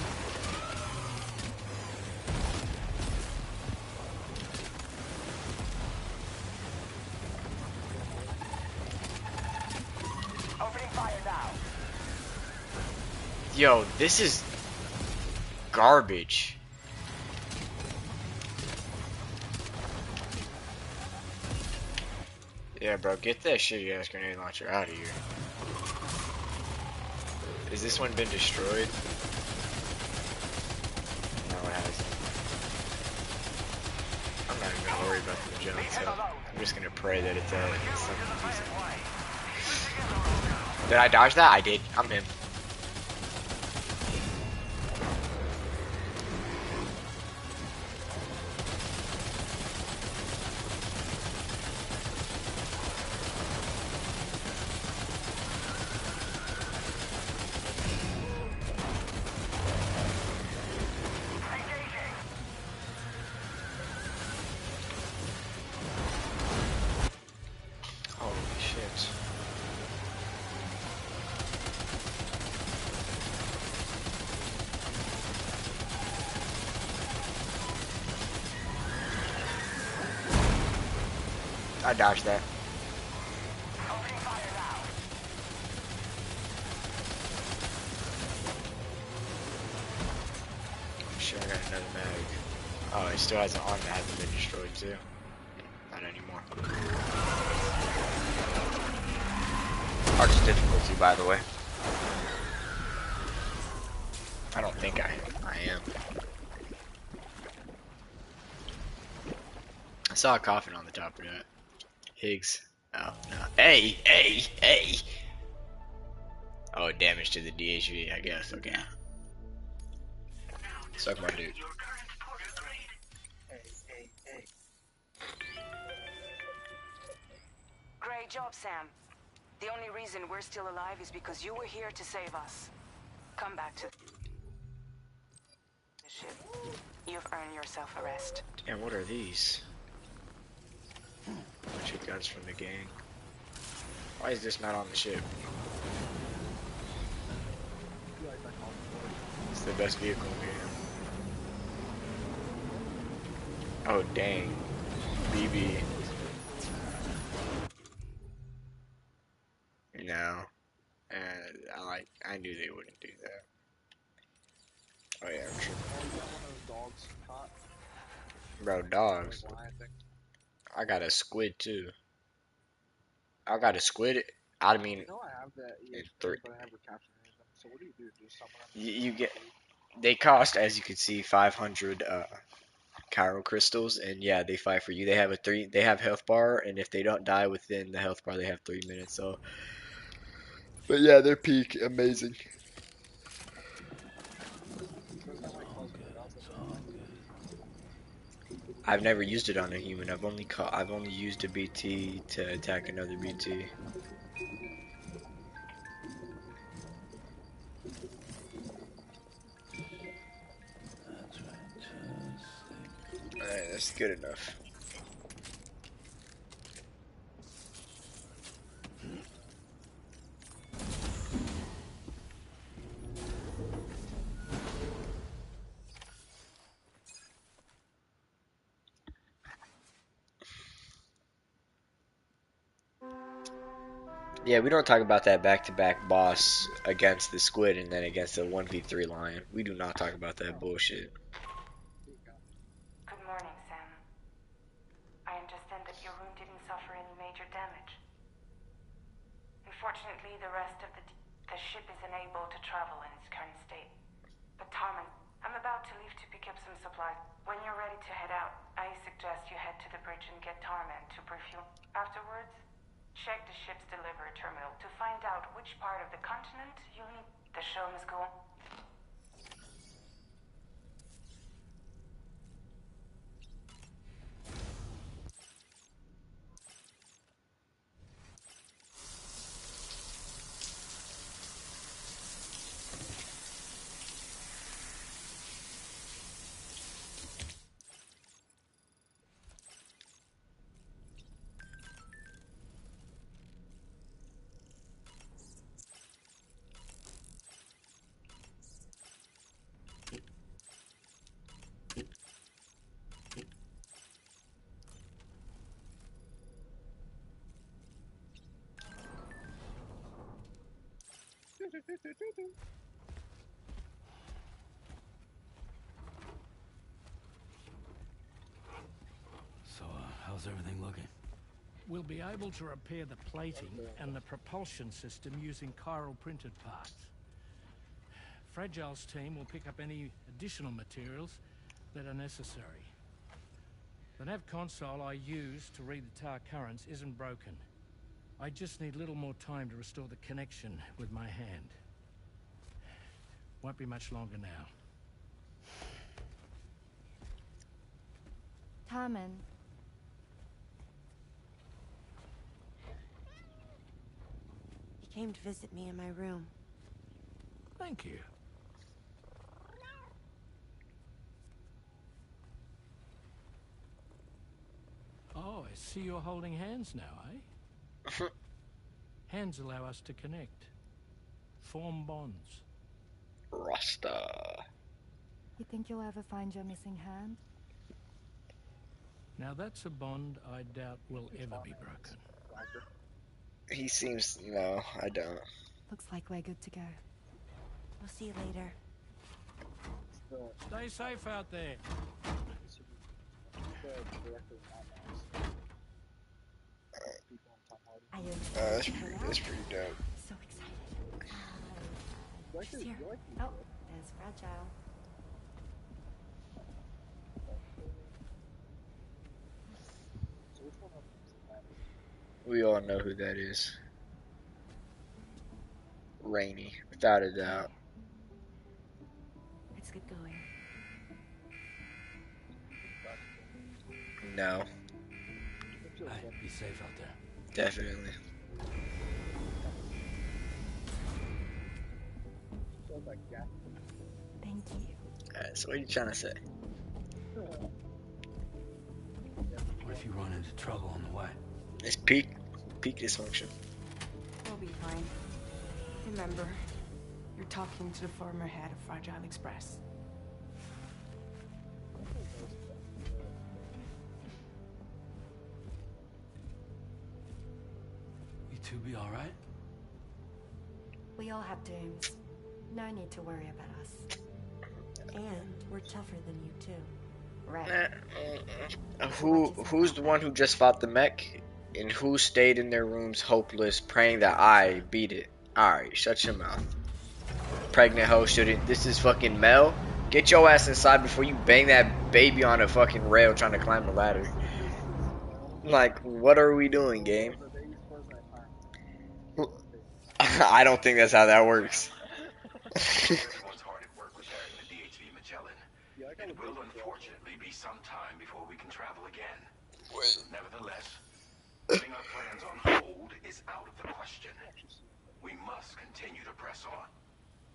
Opening fire now. Yo, this is garbage. Yeah, bro, get that shitty ass grenade launcher out of here. Has this one been destroyed? No, it hasn't. I'm not even gonna worry about the Magellan itself. I'm just gonna pray that it's something decent. Did I dodge that? I did. I'm in. Holy shit. I dodged that. Opening fire now. Sure, I got another mag. Oh, it still has an arm that hasn't been destroyed too. Not anymore. Hardest difficulty, by the way. I don't think I am. I saw a coffin on the top of that. Higgs. Oh, no. Hey, hey, hey! Oh, damage to the DHV, I guess. Okay. Suck my dude. Hey. Great job, Sam. The only reason we're still alive is because you were here to save us. Come back to the ship. You've earned yourself a rest. Damn, what are these? Bunch of guns from the gang. Why is this not on the ship? It's the best vehicle in the game. Oh, dang. BB. No. And I knew they wouldn't do that. Oh yeah, I'm sure. Bro, dogs. I got a squid too. I got a squid. I mean, No, I have that in EXP, but I never captured any of them. So what do? Do you summon them? you get. They cost, as you can see, 500 chiral crystals, and yeah, they fight for you. They have a 3. They have health bar, and if they don't die within the health bar, they have 3 minutes. So, but yeah, they're peak amazing. I've never used it on a human. I've only used a BT to attack another BT. Alright, that's good enough. Yeah, we don't talk about that back-to-back boss against the squid and then against the 1v3 lion. We do not talk about that bullshit. Good morning, Sam. I understand that your room didn't suffer any major damage. Unfortunately, the rest of the ship is unable to travel in its current state. But Tarman, I'm about to leave to pick up some supplies. When you're ready to head out, I suggest you head to the bridge and get Tarman to brief you. Afterwards, check the ship's delivery terminal to find out which part of the continent you need. The show must go on. So, how's everything looking? We'll be able to repair the plating and the propulsion system using chiral printed parts. Fragile's team will pick up any additional materials that are necessary. The nav console I use to read the tower currents isn't broken. I just need a little more time to restore the connection with my hand. Won't be much longer now. Tarman. He came to visit me in my room. Thank you. Oh, I see you're holding hands now, eh? Hands allow us to connect. Form bonds. Rasta. You think you'll ever find your missing hand? Now that's a bond I doubt will ever be broken. He seems... No, I don't. Looks like we're good to go. We'll see you later. Stay safe out there. That's pretty dope. So excited. She's here. Oh, there's Fragile. We all know who that is. Rainy, without a doubt. Let's get going. No. Hey, be safe out there. Definitely. Thank you. Alright, so what are you trying to say? What if you run into trouble on the way? It's peak dysfunction. We'll be fine. Remember, you're talking to the former head of Fragile Express. You two be alright? We all have dreams. No need to worry about us. And we're tougher than you too. Right. Who's the one who just fought the mech? And who stayed in their rooms hopeless, praying that I beat it? Alright, shut your mouth. Pregnant hoe shouldn't. This is fucking Mel. Get your ass inside before you bang that baby on a fucking rail trying to climb the ladder. Like, what are we doing, game? I don't think that's how that works. Everyone's hard at work repairing the DHV Magellan. It will unfortunately be some time before we can travel again. Nevertheless, putting our plans on hold is out of the question. We must continue to press on.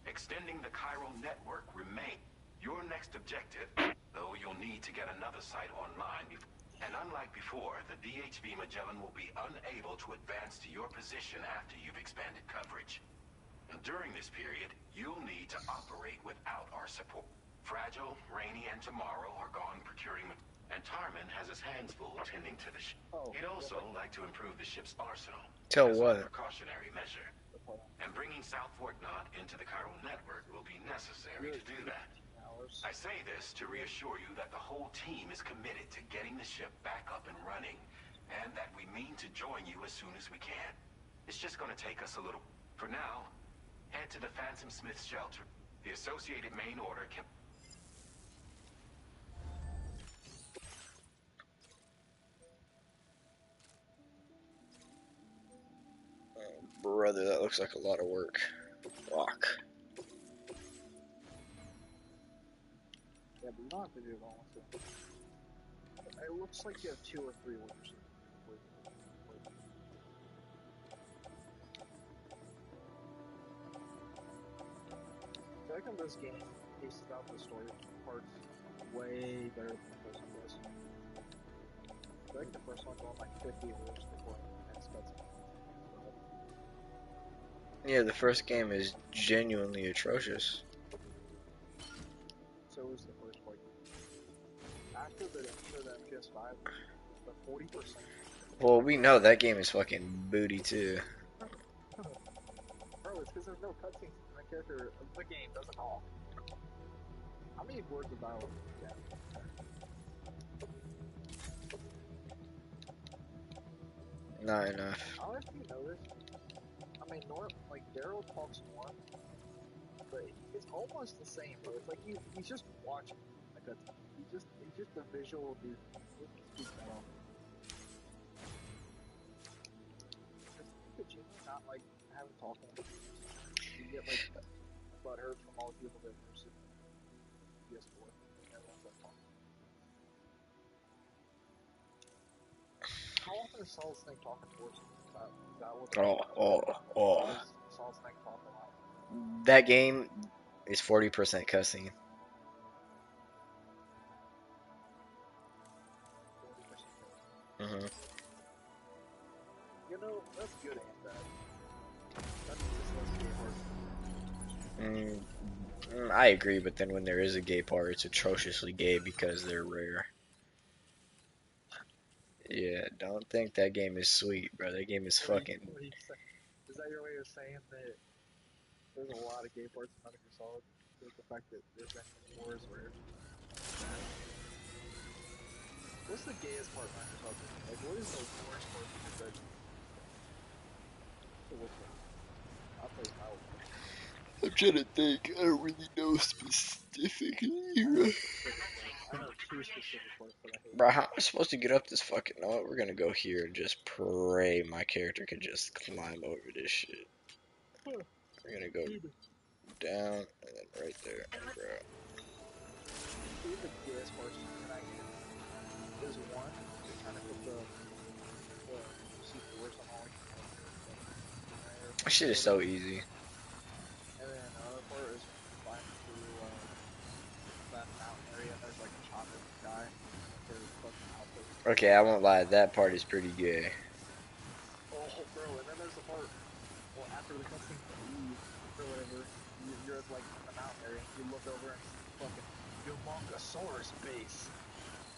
Extending the chiral network remains your next objective, though you'll need to get another site online before. And unlike before, the DHV Magellan will be unable to advance to your position after you've expanded coverage. And during this period, you'll need to operate without our support. Fragile, Rainy, and Tomorrow are gone procuring, and Tarman has his hands full tending to the ship. He'd also like to improve the ship's arsenal Tell as what? a precautionary measure. And bringing South Fort Knot into the chiral network will be necessary to do that. I say this to reassure you that the whole team is committed to getting the ship back up and running, and that we mean to join you as soon as we can. It's just going to take us a little. For now, head to the Phantom Smith's shelter. The Associated Main Order can... Brother, that looks like a lot of work. Fuck. Yeah, but you don't have to do it all. So. It looks like you have 2 or 3 orders. I think this game pieces out the story parts way better than the first one does. I think the first one's on like 50 orders before the next cutscene. Yeah, the first game is genuinely atrocious. So is the first one. After the PS5, the 40%. Well, we know that game is fucking booty too. Bro, it's because there's no cutscenes and the character of the game doesn't talk. How many words of dialogue do you have? Not enough. I don't know if you noticed. I mean, like Daryl talks more, but it's almost the same, bro. It's like he's just watching. Like he's just a visual dude. He speaks that often. It's not like having talking. You get like butthurt from all the people that use PS4. Everyone's like talking. How often is Solid Snake talking towards you? Is that what is Solid Snake talking a lot? That game is 40% cussing. 40%. Mm-hmm. You know, that's good and bad. That's just less gay part. I agree, but then when there is a gay part, it's atrociously gay because they're rare. Yeah, don't think that game is sweet, bro. That game is fucking... Is that your way of saying that there's a lot of gay parts in Metal Gear Solid? Just the fact that there's been wars where... What's the gayest part behind this whole thing? Like, what is the worst part that you've read? So which one? I'll tell you my old one. I'm trying to think. I don't really know specifically. I know specific parts. I know two specific parts that I hate. Bro, how am I supposed to get up this fucking... No, we're gonna go here and just pray my character can just climb over this shit. We're gonna go down and then right there. Bro. Two of the gayest parts in that game is one, you're trying to put the C4s on all your generator That shit is so easy. and then another part is when you climb through that mountain area and there's like a chopper in the sky and there's fucking outposts. Okay, I won't lie. That part is pretty gay. Oh, bro, and then there's the part, well, after the cutscene leaves or whatever, you're at like in the mountain area and you look over and see fucking Humongousaurus base.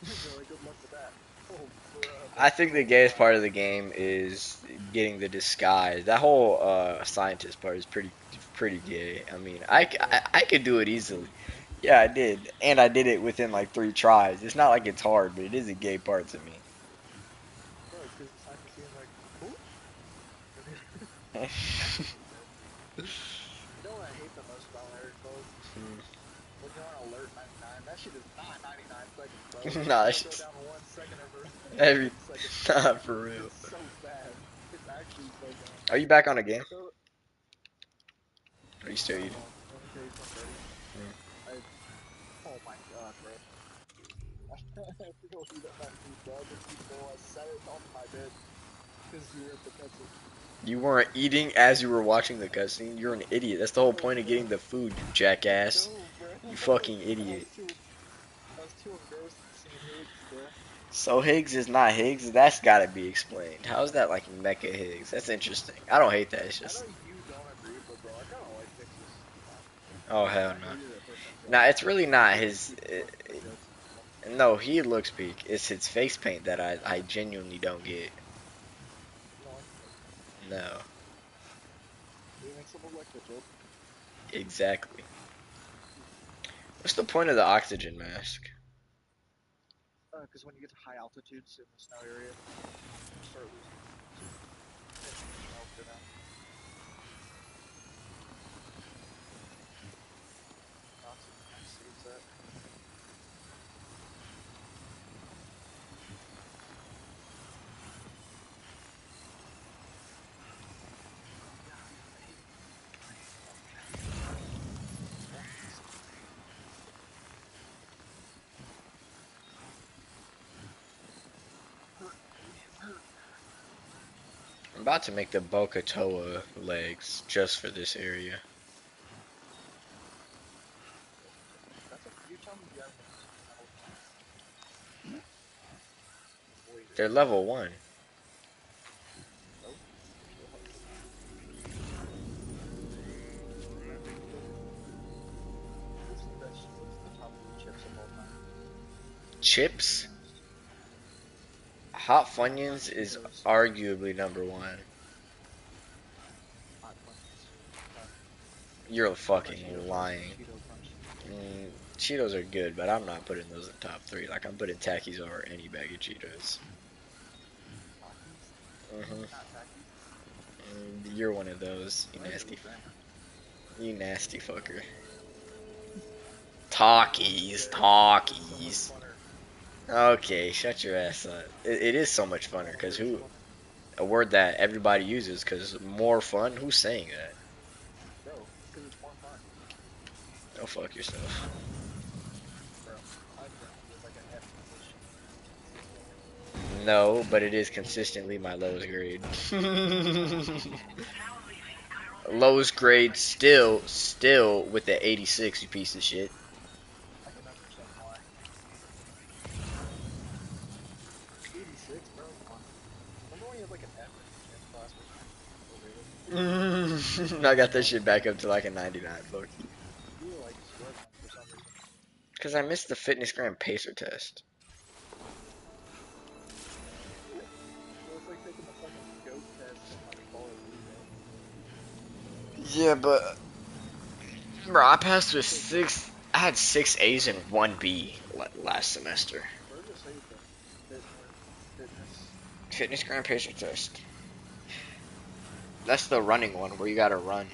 You're like, good luck with that. Oh, bro. I think the gayest part of the game is getting the disguise. That whole scientist part is pretty gay. I mean, I could do it easily. Yeah, I did, and I did it within like 3 tries. It's not like it's hard, but it is a gay part to me. Bro, because the scientist is like, who? You know what I hate the most about Larry Code? When you're on alert 99, that shit is not 99 seconds, bro. Nah, It'll that's go just down 1 second every seconds. nah, for real. It's so bad. It's actually so bad. Are you back on a game? So, Are you still eating? let me tell you something, buddy. Oh my god, bro. I feel you got that food, bro. I set it on my bed because you were at the cutscene. You weren't eating as you were watching the cutscene. You're an idiot. That's the whole point of getting the food, you jackass. No, You fucking idiot. I was too engrossed in seeing Higgs, bro. So Higgs is not Higgs? That's gotta be explained. How is that like Mecha Higgs? That's interesting. I don't hate that. It's just... I know you don't agree, but bro, I kinda like Higgs. Oh, hell no. Nah, it's really not his... no, he looks peak. It's his face paint that I genuinely don't get. No. It makes him look like the Joker. Exactly. What's the point of the oxygen mask? Because when you get to high altitudes in the snow area, you start losing oxygen. Oxygen mask saves that. I'm about to make the Bokatoa legs just for this area. They're level 1. Chips? Hot Funyuns is arguably number 1. You're fucking lying. Cheetos are good, but I'm not putting those in top 3. Like, I'm putting Takis over any bag of Cheetos. You're one of those, you nasty fucker. Talkies. Okay, shut your ass up. It is so much funner, because a word that everybody uses, because more fun, who's saying that? Bro, because it's more fun. Go fuck yourself. Bro, I was like an F position. No, but it is consistently my lowest grade. Lowest grade still with the 86, you piece of shit. I can understand why. 86, bro, come on. Remember when you had like an F in gym class? I got that shit back up to like a 99, fuck you. You were like struggling for some reason. Because I missed the fitness gram pacer test. It's like taking the fucking goat test in like Call of Duty, Yeah, but bro, I passed with 6. I had 6 A's and 1 B last semester. Fitness Grand Patient Test. That's the running one where you gotta run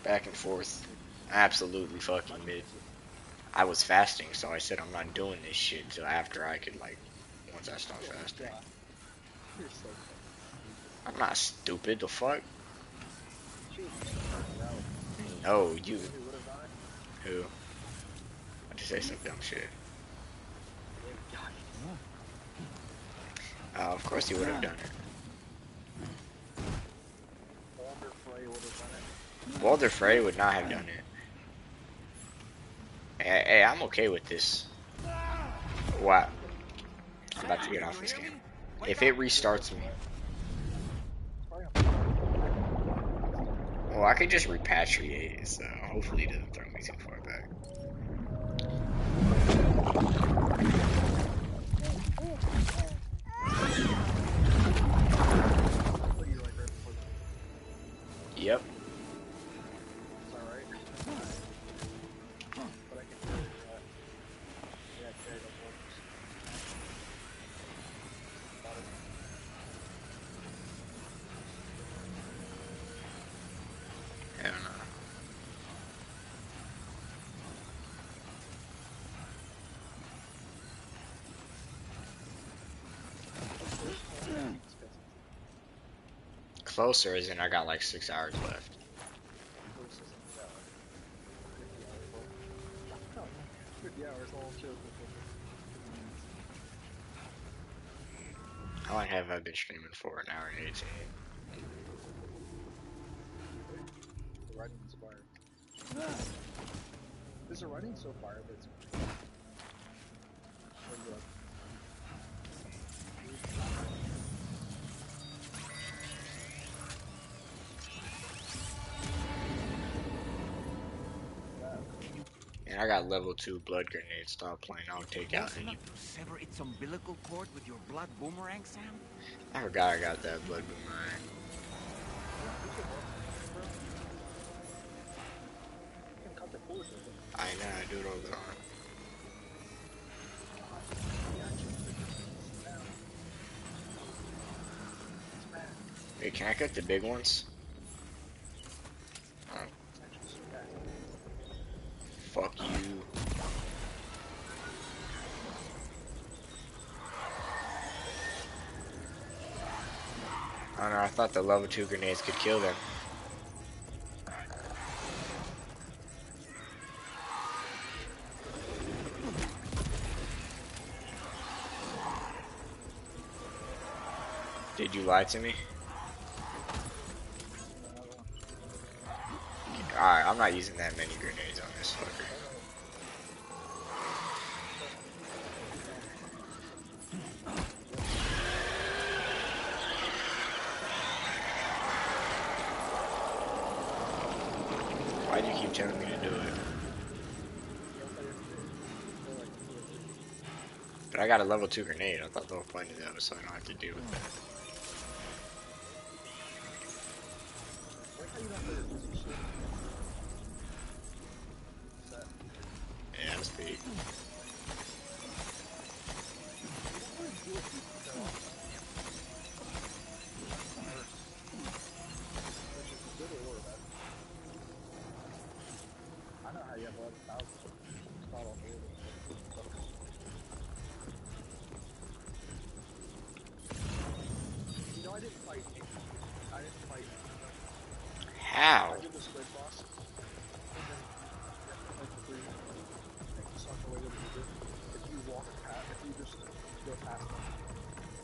back and forth. Absolutely fucking mid. I was fasting, so I said I'm not doing this shit until after I could, like, once I stop fasting. You're so fucking I'm not stupid, the fuck? stupid. Out. No, you. Who would have done it? Who? I just say some dumb shit. Of course he would have done it. Walter Frey would have done it. Walter Frey would not have done it. Hey, I'm okay with this. Wow. I'm about to get off this game. If it restarts me. Well, I could just repatriate it, so hopefully it doesn't throw me too far back. Yep. It's alright. But I can carry that. Yeah, carry those orders. I don't know. Closer as in I got like 6 hours left. 50 hours, all shows. How long have I been streaming for? An hour and 18. The writing inspired. There's a writing so far that's And I got level 2 blood grenades. Stop playing. I'll take out any. To sever its umbilical cord with your blood boomerang, Sam? I forgot I got that blood boomerang. I know, I do it all the time. Wait, can I cut the big ones? Oh. Fuck you. I don't know, I thought the level 2 grenades could kill them. Did you lie to me? Alright, I'm not using that many grenades on this fucker. Why do you keep telling me to do it? But I got a level 2 grenade. I thought the whole point of that was so I don't have to deal with that. Yeah, that's big. I know how you have 11,000. It's not on me. You know, I didn't fight. I didn't fight. How? I did the squid boss. And then you have to fight the three. And it's not the way that you do. If you walk past, if you just go past them,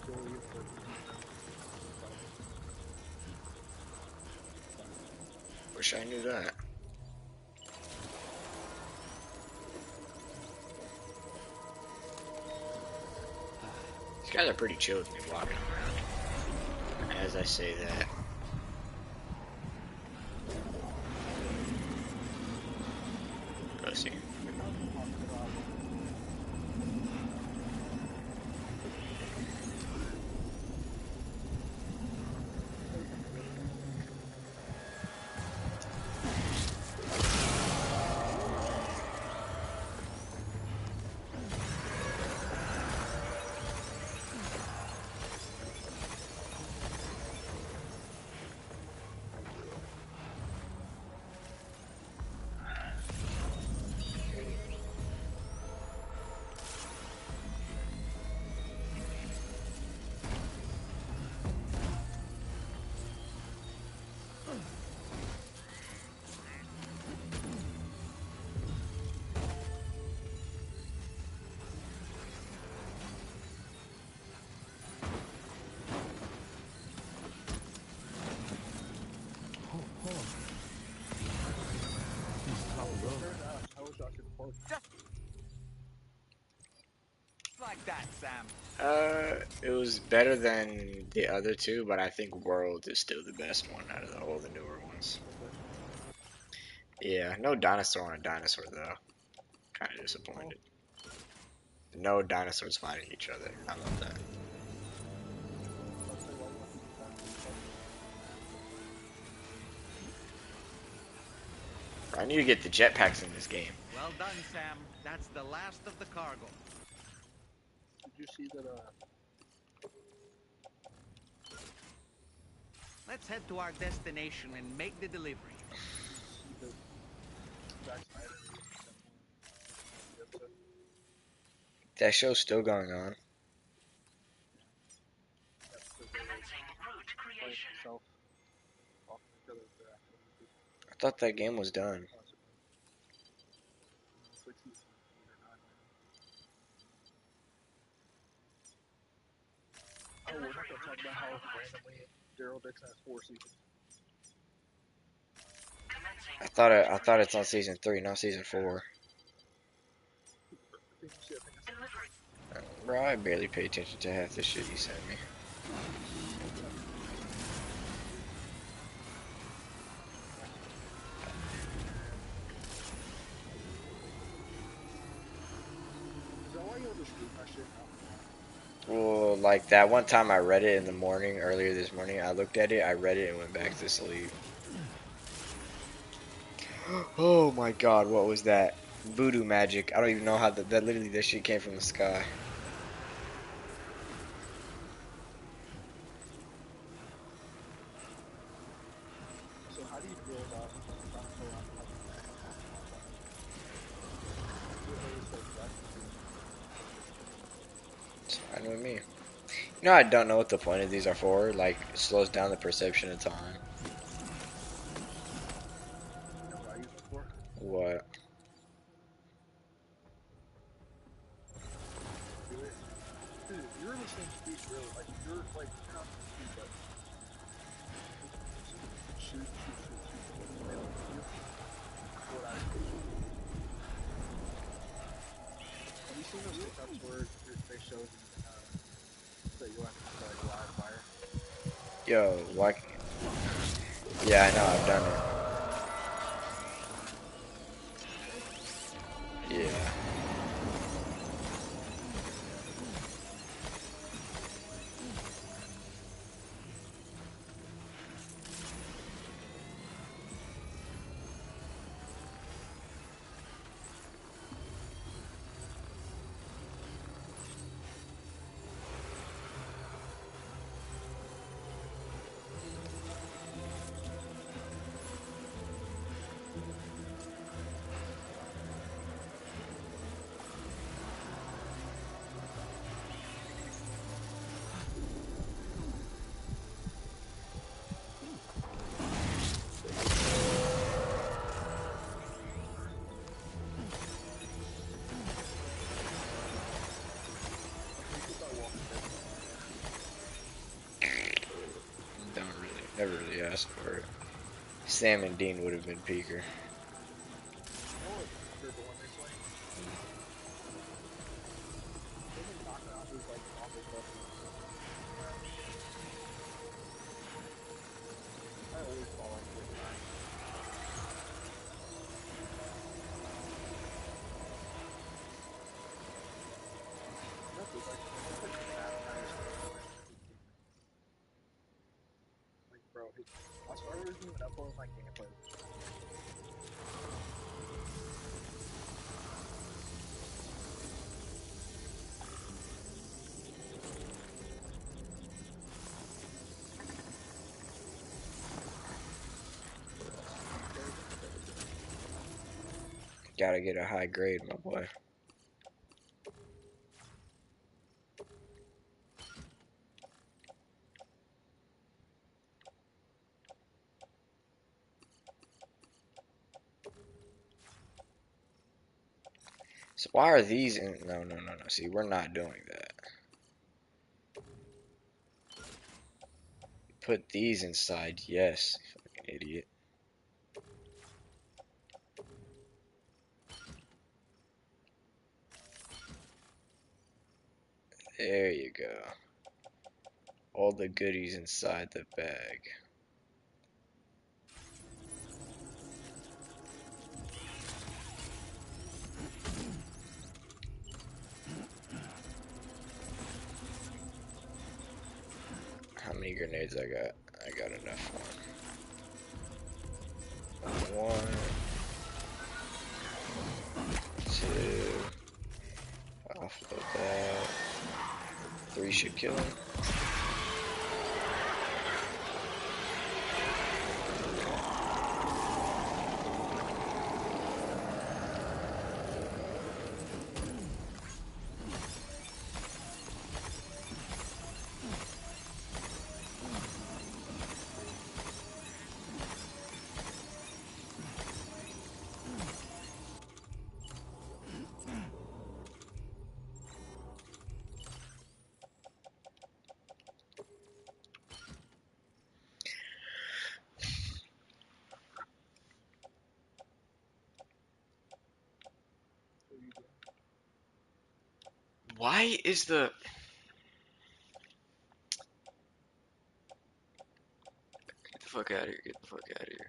you'll leave for Wish I knew that. These guys are pretty chill with me walking around. As I say that. Pussy. Fair enough. I was Jurassic Park. Just like that, Sam. It was better than the other two, but I think World is still the best one out of all the newer ones. Yeah, no dinosaur on a dinosaur though. Kind of disappointed. No dinosaurs fighting each other. I love that. I need to get the jetpacks in this game. Well done, Sam. That's the last of the cargo. Did you see that? Let's head to our destination and make the delivery. That show's still going on. I thought that game was done. Oh, we're not gonna talk about how randomly Daryl Dixon has 4 seasons. I thought it's on season 3, not season 4. Bro, I barely pay attention to half the shit you sent me. Is that why you'll just read my shit now? Well, like that one time I read it in the morning, earlier this morning, I looked at it, I read it and went back to sleep. Oh my god, what was that? Voodoo magic. I don't even know how that literally this shit came from the sky. So how do you feel about Dinosaur on It's fine with me. You know, I don't know what the point of these are for. Like, it slows down the perception of time. You know what I use it for? What? Dude, you're in the same speed, really. Like, you're like, you're not the speed, but shoot. They don't need you. What I do. Have you seen those TikToks where they show that you have to like live fire? Yo, why? Yeah, I know, I've done it. Yeah. Never really asked for it. Sam and Dean would have been peaker. Bro, I started even uploading my gameplay. Gotta get a high grade, my boy. So why are these in? No. See, we're not doing that. Put these inside, yes. Fucking idiot. There you go. All the goodies inside the bag. How many grenades I got? I got enough one. 1, 2. Offload that. 3 should kill him. Why is the... Get the fuck out of here, get the fuck out of here.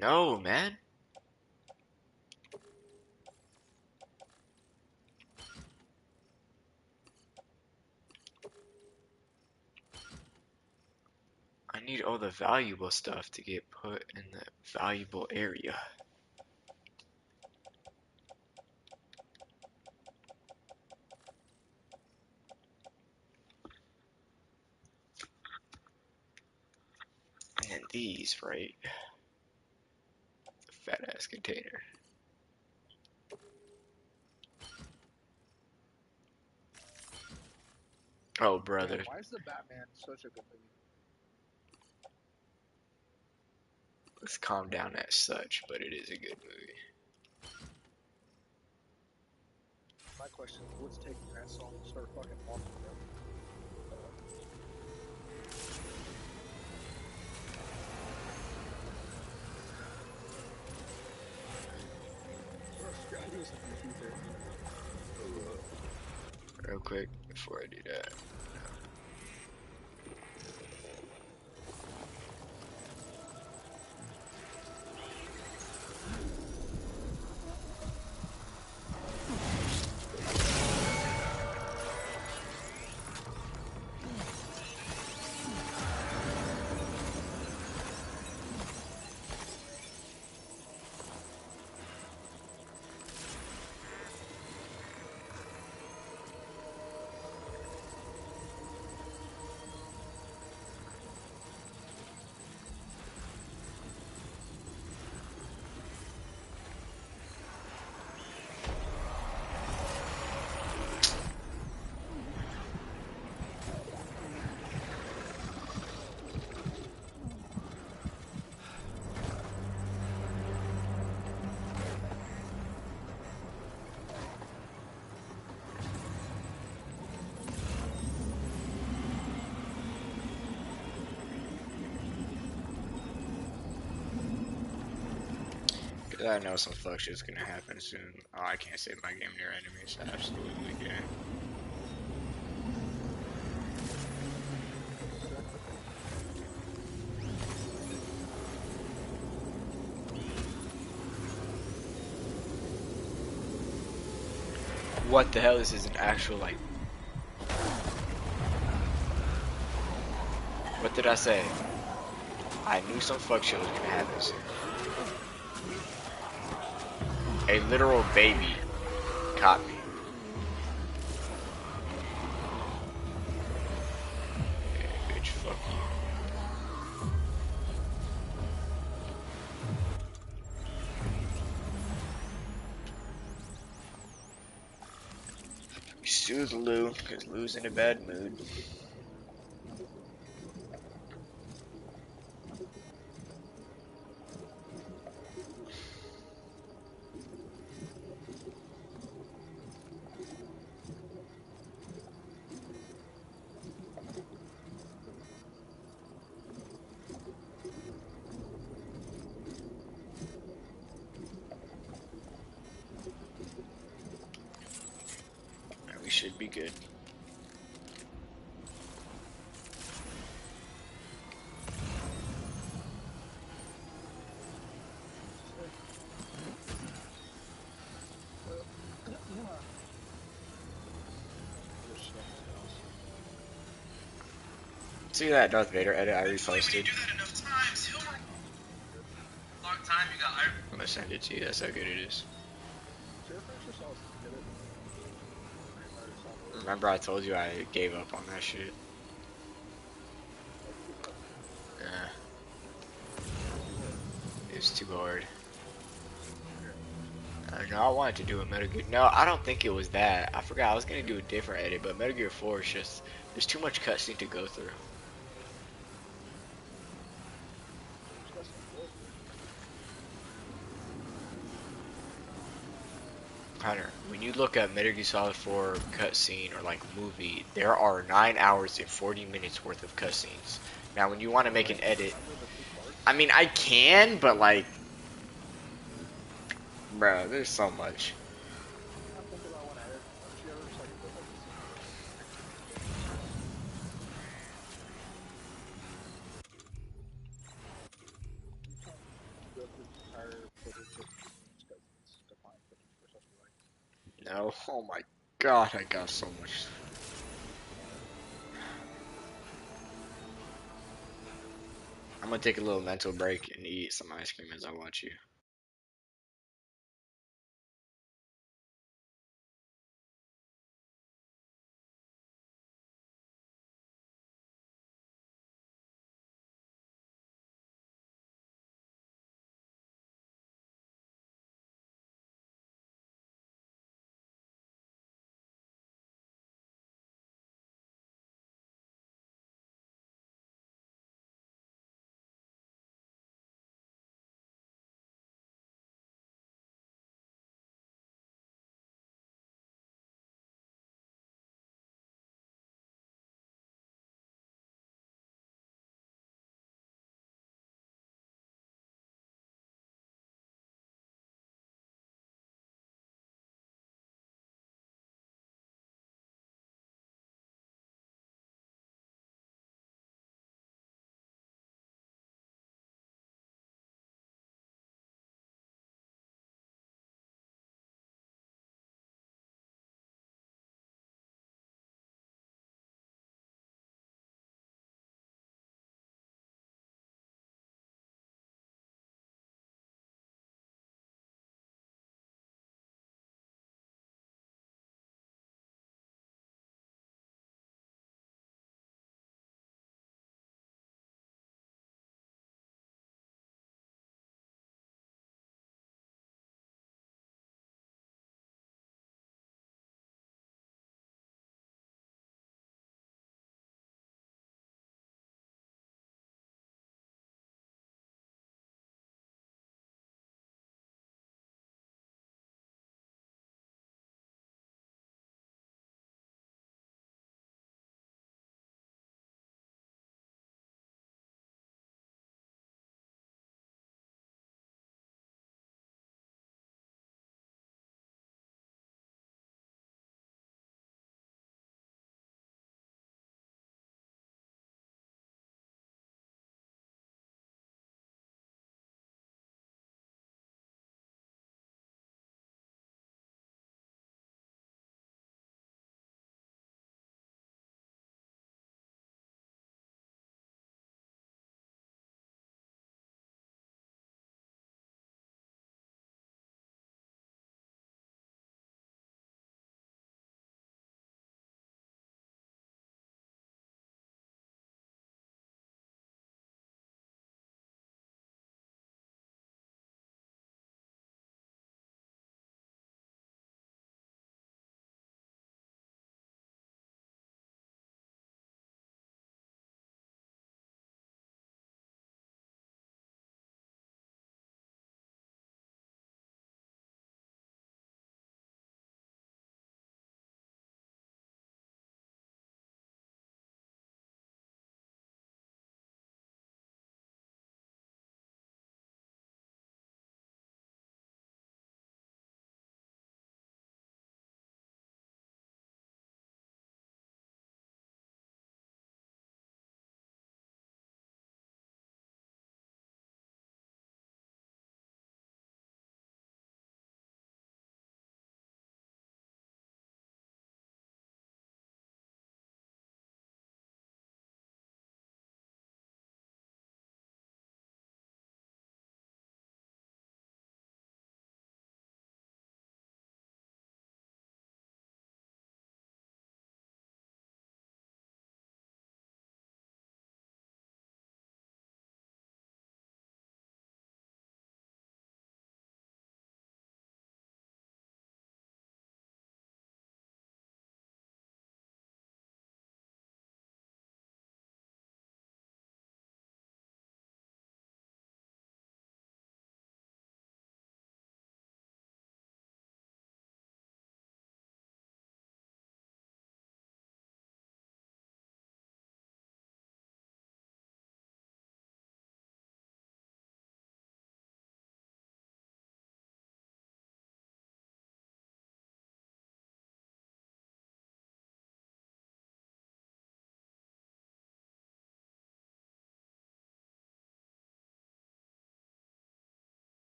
No, man. I need all the valuable stuff to get put in the valuable area. And these, right? It's a fat ass container. Oh, brother. Man, why is the Batman such a good movie? Let's calm down as such, but it is a good movie. My question is, what's taking that song to start fucking walking up? Gotta do some PT therapy. Real quick, before I do that. I know some fuck shit's gonna happen soon. Oh, I can't save my game near enemies. I absolutely can. What the hell? This is an actual, like... What did I say? I knew some fuck shit was gonna happen soon. A literal baby caught me. Yeah, bitch, fuck you. Soothe Lou, because Lou's in a bad mood. should be good. See that Darth Vader edit I reposted? I'm gonna send it to you, that's how good it is. Remember I told you I gave up on that shit? Yeah. It's too hard. No, I wanted to do a Metal Gear. No, I don't think it was that. I forgot I was gonna do a different edit, but Metal Gear 4 is just, there's too much cutscene to go through. Hunter, when you look at Metal Gear Solid 4 cutscene or like movie, there are 9 hours and 40 minutes worth of cutscenes. Now, when you want to make an edit, I mean, I can, but like, bro, there's so much. No, oh my god, I got so much. I'm gonna take a little mental break and eat some ice cream as I watch you.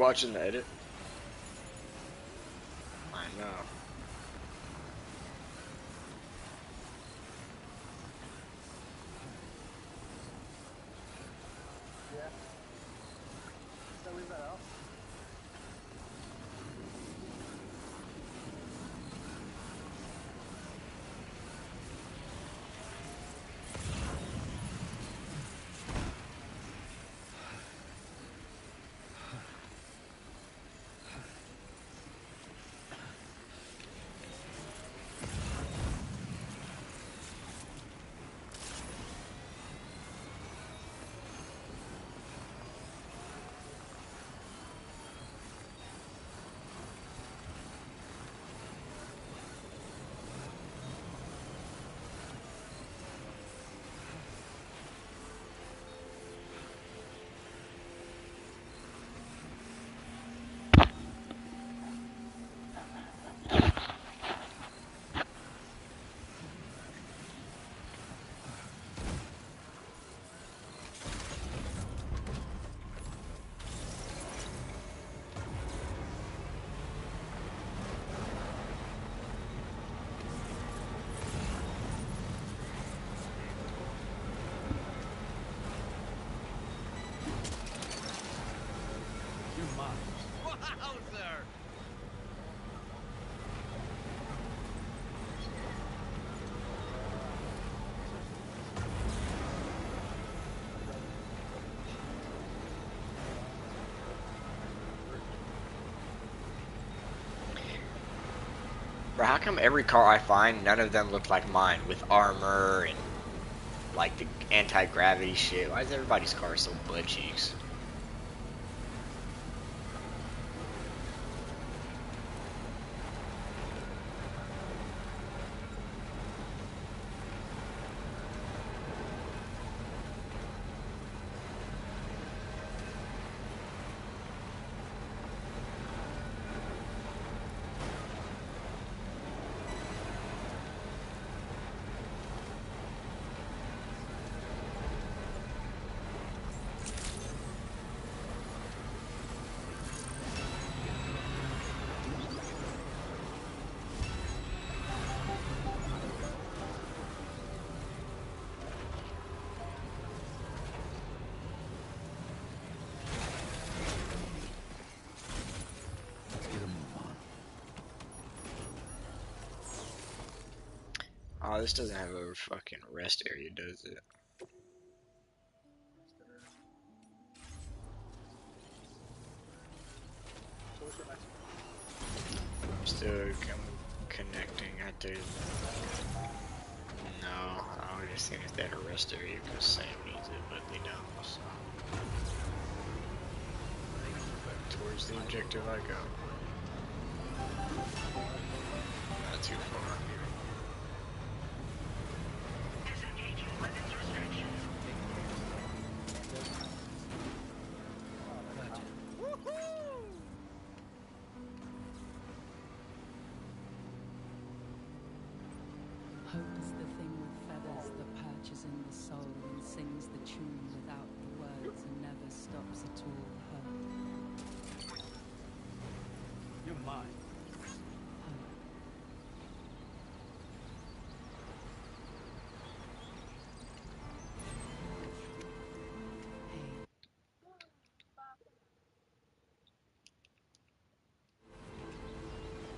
watching the edit? I know. Yeah. So leave that out. Wowzer! Bro, how come every car I find, none of them look like mine with armor and like the anti-gravity shit? Why is everybody's car so butt cheeks? Oh, this doesn't have a fucking rest area, does it? So what's your next one? I'm still connecting at the... No, I was just seeing if they had a rest area because Sam needs it, but they don't, so... Towards the objective I go. Not too far. Hope is the thing with feathers that perches in the soul and sings the tune without the words and never stops at all. Hope. You're mine.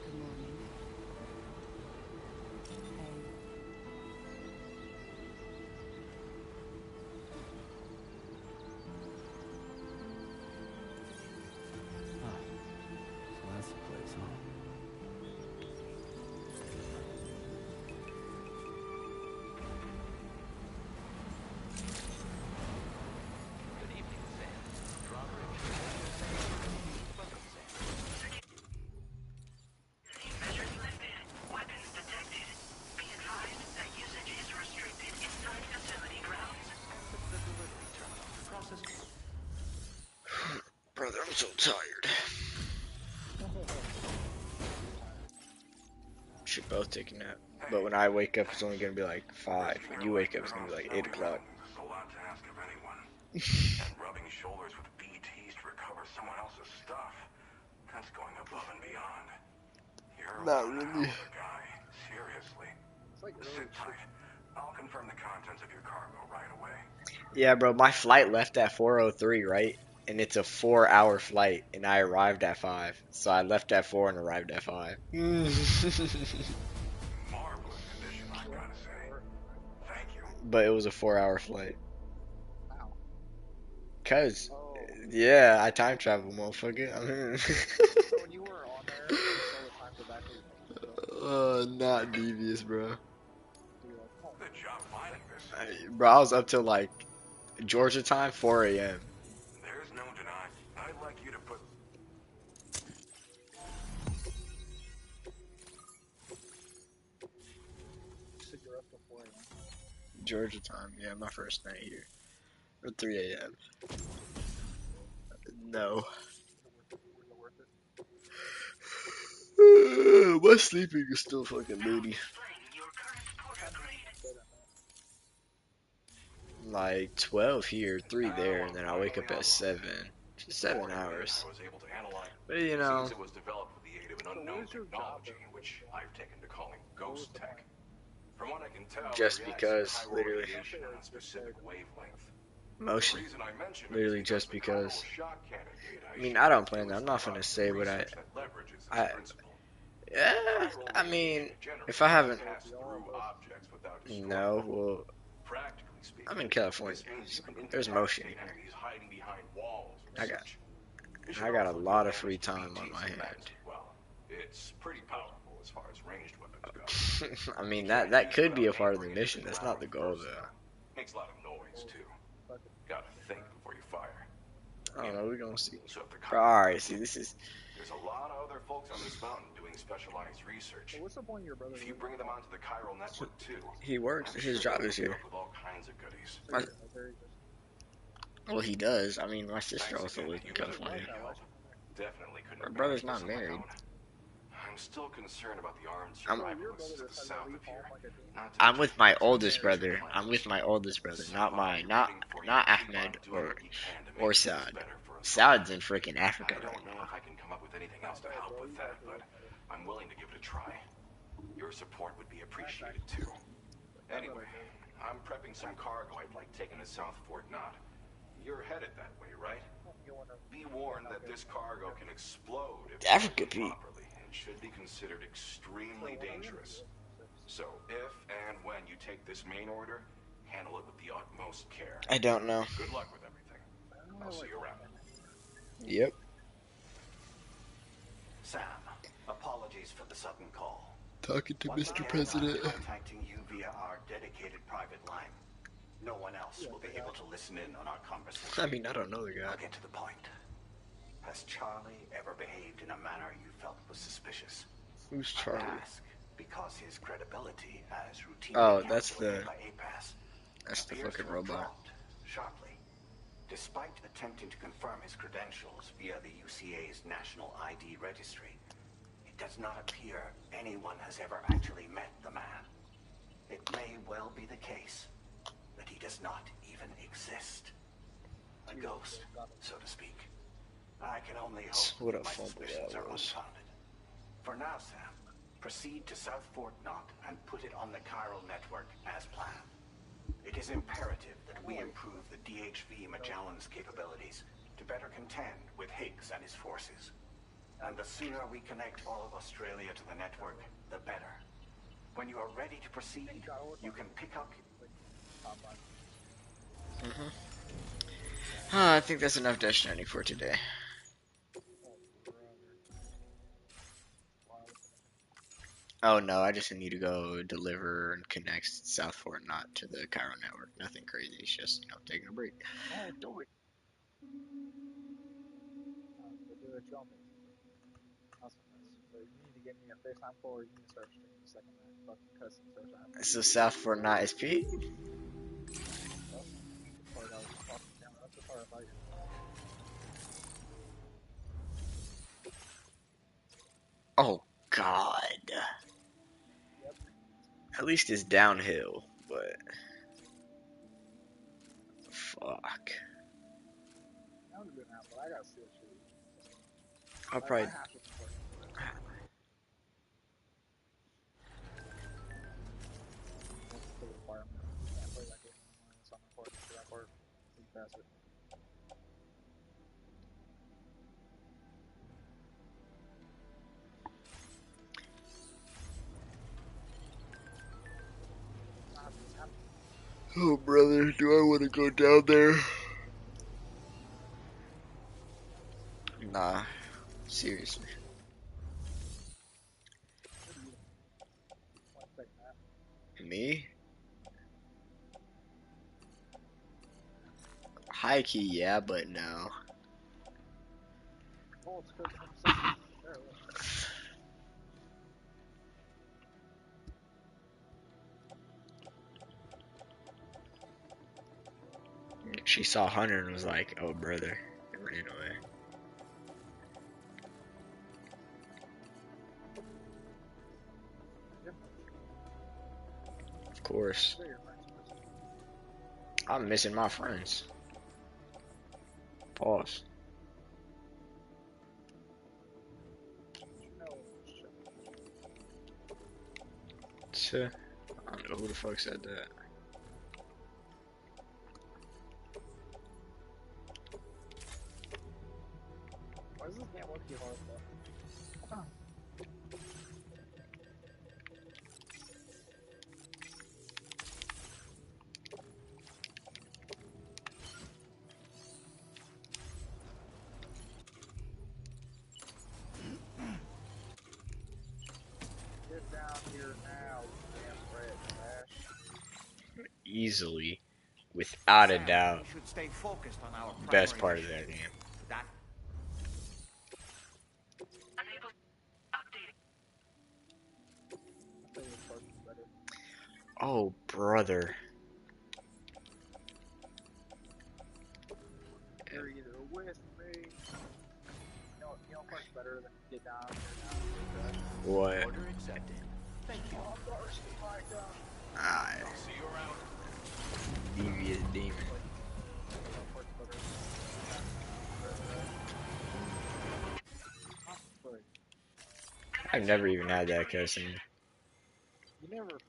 Good morning. Hey. Ah, so that's the place, huh? Good evening, Sam. Drawbridge. Welcome, Sam. Measures lifted. Weapons detected. Be advised that usage is restricted inside facility grounds. The delivery terminal. Process. Brother, I'm so tired. Should both take a nap. But when I wake up, it's only gonna be like 5. When you wake up, it's gonna be like 8 o'clock. A lot to ask of anyone. And rubbing shoulders with BTs to recover over someone else's stuff. That's going above and beyond. You're Not one hell really. of a guy. Seriously. Sit tight. I'll confirm the contents of your cargo right away. Yeah, bro, my flight left at 4:03, right? And it's a 4-hour flight, and I arrived at 5. So I left at 4 and arrived at 5. Marvelous condition, I've got to say. Thank you. But it was a 4-hour flight. Wow. Cause, Oh. yeah, I time travel, motherfucker. So when you were on there, you saw the time go back where you Not devious, bro. Good job finding this. Bro, I was up till like Georgia time, 4 a.m. There's no denying. I'd like you to put. said you're up before, Georgia time, yeah, my first night here. Or 3 a.m. No. My sleeping is still fucking booty. Like 12 here, 3 there, and then I wake up at 7. Just 7 hours. But you know, Seems it was developed with the aid of an unknown technology, which I've taken to calling ghost tech. From what I can tell, just it reacts because, to chiral literally. radiation on a specific wavelength. Motion. The reason I mention it Literally is just the because. chiral shock candidate I mean, I don't plan that. I'm not gonna say what I. research that leverages this I. principle. Yeah, I mean, if I haven't. Pass through objects without destroying No, them. well, Practically speaking, I'm in California. this means you can There's motion incapacitate here. enemies hiding behind walls or I got. such. It should I got a also do lot of damage free to time on BTs my and hand. meds. Well, it's pretty powerful as far as ranged weapons go. I mean, that could be a part of the mission. That's not the goal, though. Makes a lot of noise too. Gotta think before you fire. I don't know. We're gonna see. So if the Bro, alright, see, this is. There's a lot of other folks on this mountain doing specialized research. What's the point of your brother? If you bring them onto the chiral network too, He works. His job is here. with all kinds of goodies. Well, he does. I mean, my sister also lives in California. Definitely couldn't. My brother's not married. I'm still concerned about the armed I'm- survivalists to the south of here. I'm with my oldest brother. I'm with my oldest brother, not Ahmed or Saad. Saad's in freaking Africa I right don't know now. if I can come up with anything else to help with that, but I'm willing to give it a try. Your support would be appreciated too. Anyway, I'm prepping some cargo I'd like taken to South Fort Knott. You're headed that way, right? Be warned that this cargo can explode if Africa, handled Pete. properly and should be considered extremely dangerous. So if and when you take this main order, handle it with the utmost care. I don't know. Good luck with everything. I'll see you around. Yep. Sam, apologies for the sudden call. Talking to Once Mr. again, President. I'm contacting you via our dedicated private line. No one else will be able to listen in on our conversation. I mean, I don't know the guy. I'll get to the point. Has Charlie ever behaved in a manner you felt was suspicious? Who's I Charlie? ask because his credibility as routinely Oh, that's calculated the. by APAS That's the appears fucking to have robot. dropped sharply. Despite attempting to confirm his credentials via the UCA's National ID Registry, it does not appear anyone has ever actually met the man. It may well be the case that he does not even exist. A ghost, so to speak. I can only hope What a that my fumble suspicions that are was. unfounded. For now, Sam, proceed to South Fort Knott and put it on the chiral network as planned. It is imperative that we improve the DHV Magellan's capabilities to better contend with Higgs and his forces. And the sooner we connect all of Australia to the network, the better. When you are ready to proceed, you can pick up... I think that's enough Death Stranding for today. Oh no, I just need to go deliver and connect South Fort Knott to the Cairo network. Nothing crazy. It's just, taking a break. Oh, do it. Do it, jump. Awesome. So you need to get me a FaceTime call or you need to start streaming the second that fucking cussing starts happening. So South Fort Knott is Pete? That's the part I was talking about. That's the part about you. Oh God. Yep. At least it's downhill, but fuck. That was a good now, but I gotta see what you I'll probably. I have to play it. What's the requirement? You can't play that game anymore unless I'm recording for that part. You pass it. Oh, brother, do I want to go down there? Nah, seriously. Me? High key, yeah, but no. Oh, it's because I'm there. She saw Hunter and was like, "Oh, brother," and ran away. Of course. I'm missing my friends. Pause. I don't know who the fuck said that. Why does this game look too hard though? Get down here now, you damn red trash. Easily, without a Sam, doubt, we should stay focused on our best primary part of that mission. game. That Unable. Updating. I think this part is better. Oh, brother. You're either with me. You know part's better than get down here now. What? order accepted. Thank you. Oh, Darcy, my God. Ah, I'll see you around. devious demon. I've never even had that cussing. You never left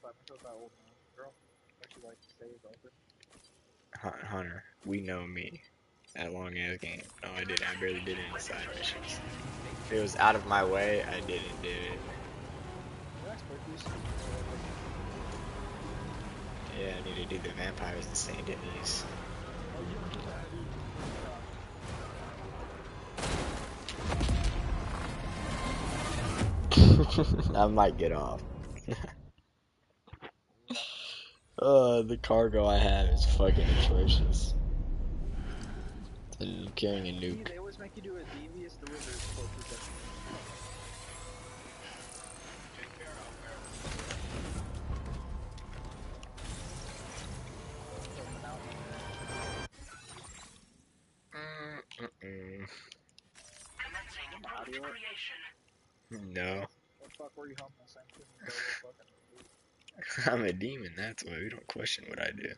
that until that old girl that she like stays open. Hunter, we know me. That long ass game. No, I didn't. I barely did any side missions. If it was out of my way, I didn't do it. Yeah, I need to do the vampires and Saint Denis. I might get off. The cargo I have is fucking atrocious. I'm carrying a nuke. They always make you do a devious derivative for protection. Commencing route creation. No. What the fuck were you humming the same thing? I'm a demon, that's why we don't question what I do.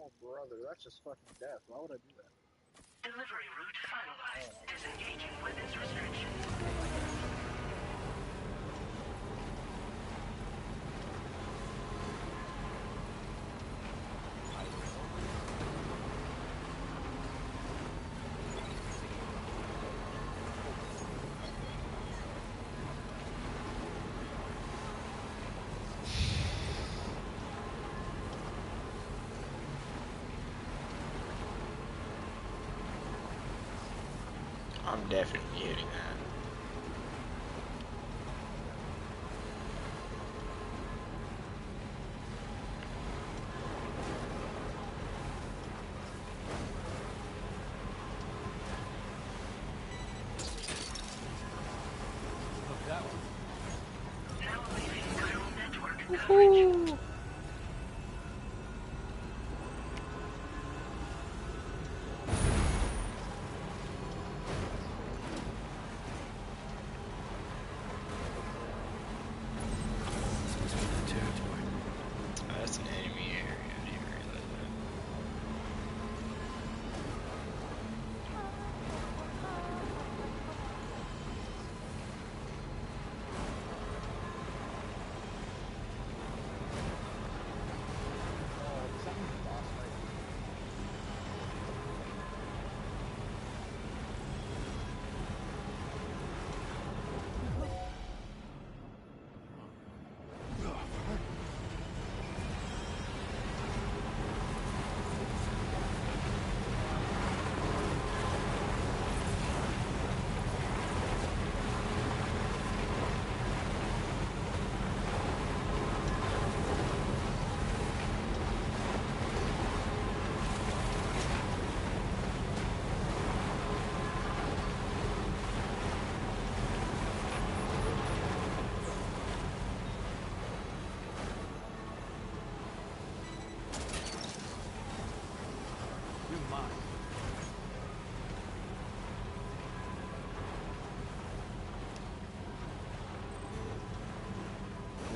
Oh brother, that's just fucking death. Why would I do that? Delivery route finalized. Disengaging weapons restriction. I'm definitely hitting that. That one. Now leaving viral network coverage. Oh, that's an enemy area. I didn't realize that.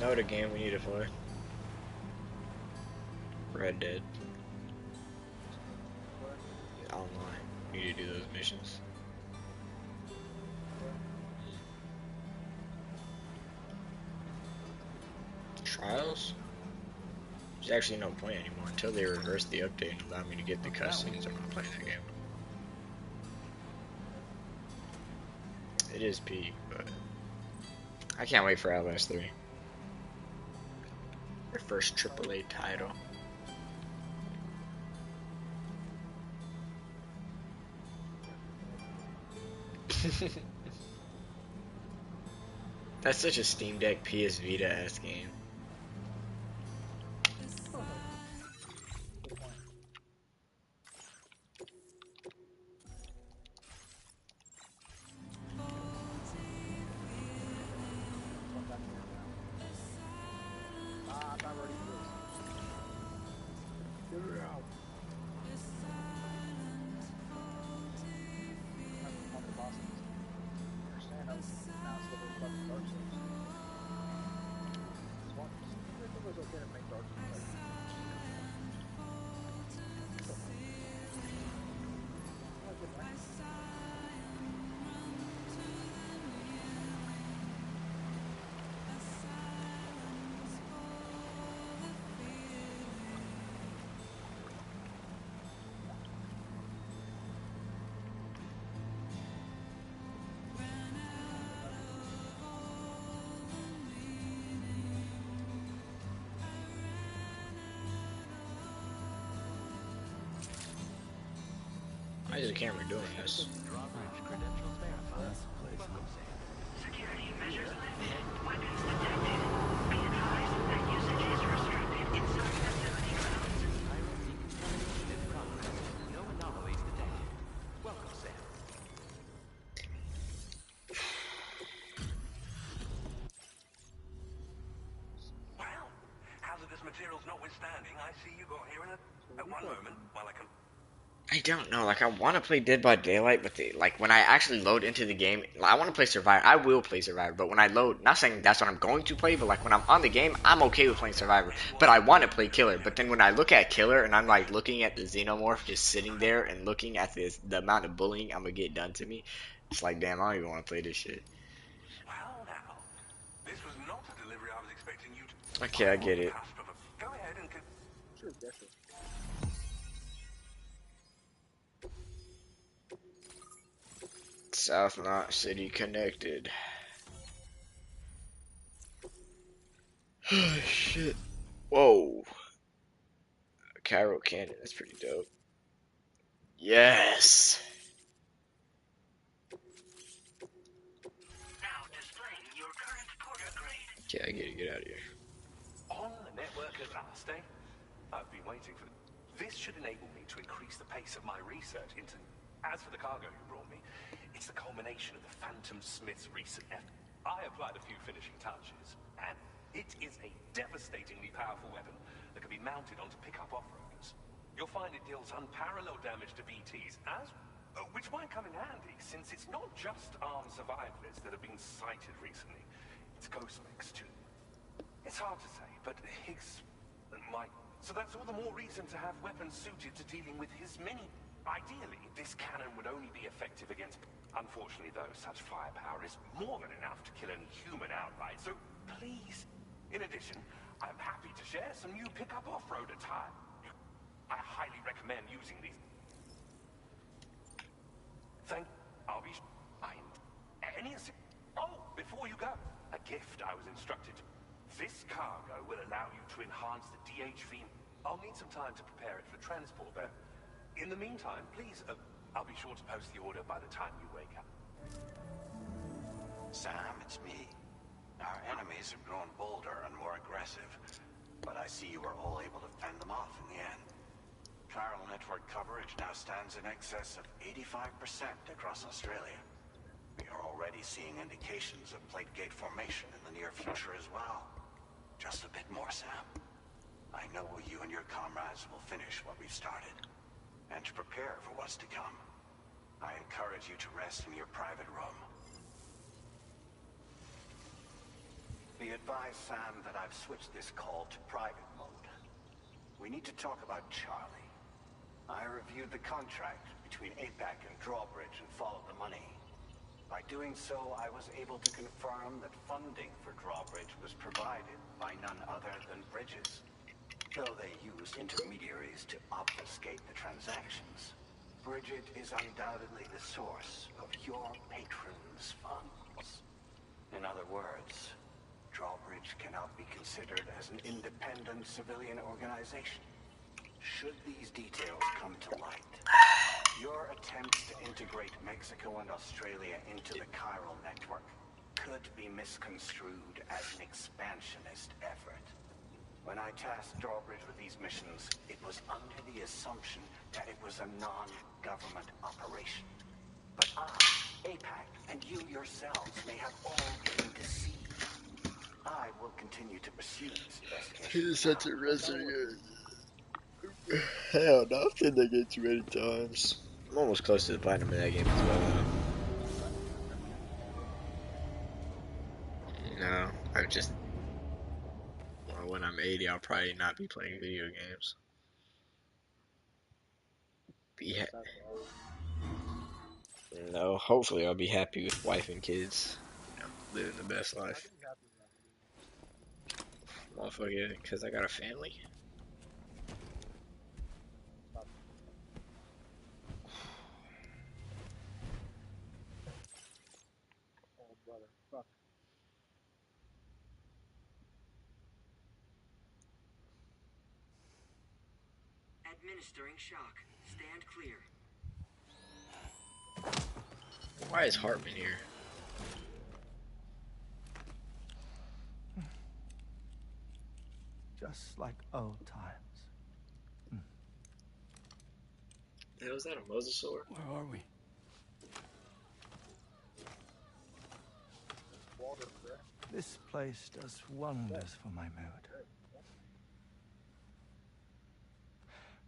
Know the game we need to play. Red Dead. Online. We need to do those missions. Trials? There's actually no point anymore until they reverse the update and allow me to get the cutscenes. I'm not playing that game. It is peak, but I can't wait for Outlast 3. Their first AAA title. That's such a Steam Deck PS Vita-ass game. I'm not ready for this. Get it out. I'm on the boss. Understand how now so there's fucking Dark Souls. It's one. I think it was okay to make Dark Souls like Why is the camera doing this? Security measures lifted. Weapons detected. Be advised that usage is restricted inside facility grounds. No anomalies detected. Welcome, Sam. Well, hazardous materials notwithstanding, I see you got here in at one moment while I can. I don't know, like I want to play Dead by Daylight, but like when I actually load into the game, I want to play Survivor. I will play Survivor, but when I load, not saying that's what I'm going to play, but like when I'm on the game, I'm okay with playing Survivor. But I want to play Killer. But then when I look at Killer and I'm like looking at the Xenomorph just sitting there and looking at the amount of bullying I'm gonna get done to me, it's like damn, I don't even want to play this shit. Well, now, this was not a delivery I was expecting you to. Okay, I get it. Go ahead and. sure, Decker. South Knot City connected. Oh shit. Whoa. Cairo Canyon, that's pretty dope. Yes. Now displaying your current porter grade. Okay, I get it, get out of here. On the network at last, eh? I've been waiting for this. Should enable me to increase the pace of my research into. As for the cargo you brought me, it's the culmination of the Phantom Smith's recent effort. I applied a few finishing touches, and it is a devastatingly powerful weapon that can be mounted onto pickup off-roaders. You'll find it deals unparalleled damage to BTs, which might come in handy, since it's not just armed survivalists that have been sighted recently. It's ghost mechs too. It's hard to say, but Higgs might. So that's all the more reason to have weapons suited to dealing with his many. Ideally, this cannon would only be effective against. Unfortunately, though, such firepower is more than enough to kill any human outright. So please, in addition, I'm happy to share some new pickup off-road attire. I highly recommend using these. I'll be. Any. Oh, before you go, a gift I was instructed. This cargo will allow you to enhance the DHV. I'll need some time to prepare it for transport, though. In the meantime, please, I'll be sure to post the order by the time you wake up. Sam, it's me. Our enemies have grown bolder and more aggressive, but I see you were all able to fend them off in the end. Chiral network coverage now stands in excess of 85% across Australia. We are already seeing indications of plate gate formation in the near future as well. Just a bit more, Sam. I know you and your comrades will finish what we've started, and to prepare for what's to come. I encourage you to rest in your private room. Be advised, Sam, that I've switched this call to private mode. We need to talk about Charlie. I reviewed the contract between APAC and Drawbridge and followed the money. By doing so, I was able to confirm that funding for Drawbridge was provided by none other than Bridges. Though they used intermediaries to obfuscate the transactions, Bridget is undoubtedly the source of your patron's funds. In other words, Drawbridge cannot be considered as an independent civilian organization. Should these details come to light, your attempts to integrate Mexico and Australia into the chiral network could be misconstrued as an expansionist effort. When I tasked Drawbridge with these missions, it was under the assumption that it was a non-government operation. But I, APAC, and you yourselves may have all been deceived. I will continue to pursue this investigation. He's such a resident. Hell no, I've played that game too many times. I'm almost close to the platinum in that game as well. No, I've just... Well, when I'm 80, I'll probably not be playing video games. No, hopefully I'll be happy with wife and kids. You know, living the best life. Motherfucker, because I got a family. Oh, brother. Fuck. Administering shock. Stand clear. Why is Hartman here? Just like old times. Hell, is that a mosasaur? Where are we? This place does wonders for my mood.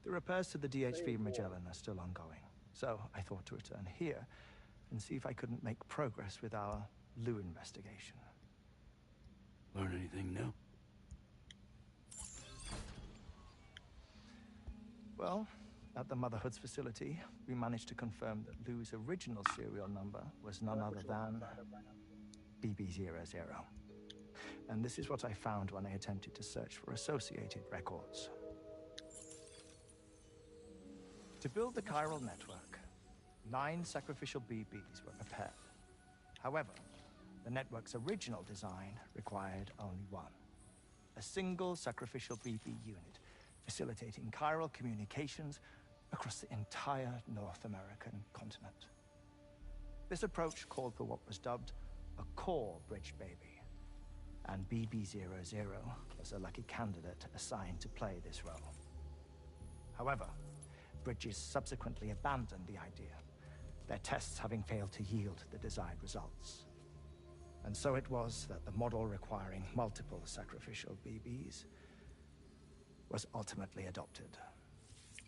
The repairs to the DHV Magellan are still ongoing, so I thought to return here and see if I couldn't make progress with our Lou investigation. Learn anything new? Well, at the Motherhood's facility, we managed to confirm that Lou's original serial number was none other than BB00. And this is what I found when I attempted to search for associated records. To build the chiral network, 9 sacrificial BBs were prepared. However, the network's original design required only 1. A single sacrificial BB unit, facilitating chiral communications across the entire North American continent. This approach called for what was dubbed a core bridge baby, and BB00 was a lucky candidate assigned to play this role. However, Bridges subsequently abandoned the idea, their tests having failed to yield the desired results. And so it was that the model requiring multiple sacrificial BBs was ultimately adopted.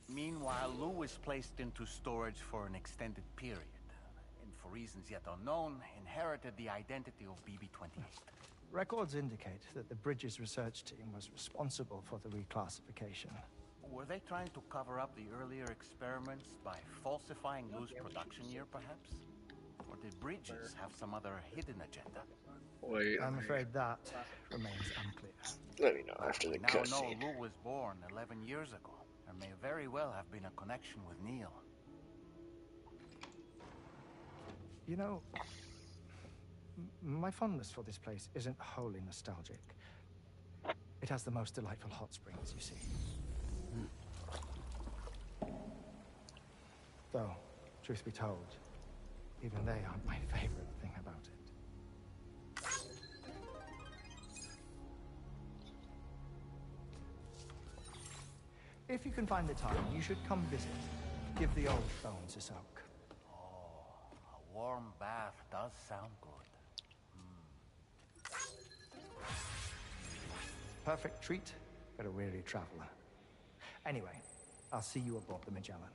Meanwhile, Lou was placed into storage for an extended period, and for reasons yet unknown, inherited the identity of BB-28. Records indicate that the Bridges research team was responsible for the reclassification. Were they trying to cover up the earlier experiments by falsifying Lou's production year, perhaps? Or did Bridges have some other hidden agenda? Wait, I'm afraid that remains unclear. let me know after the Now cutscene. Lou was born 11 years ago. There may very well have been a connection with Neil. You know, my fondness for this place isn't wholly nostalgic. It has the most delightful hot springs, you see. Though, truth be told, even they aren't my favorite thing about it. If you can find the time, you should come visit. Give the old bones a soak. Oh, a warm bath does sound good. Perfect treat for a weary traveler. Anyway, I'll see you aboard the Magellan.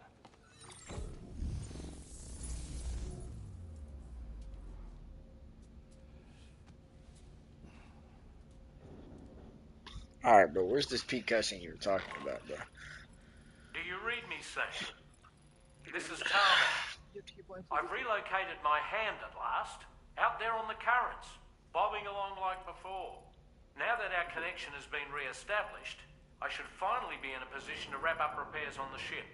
Alright, bro, where's this peak cussing you were talking about, bro? Do you read me, Sam? This is Tarman. I've relocated my hand at last, out there on the currents, bobbing along like before. Now that our connection has been re-established, I should finally be in a position to wrap up repairs on the ship.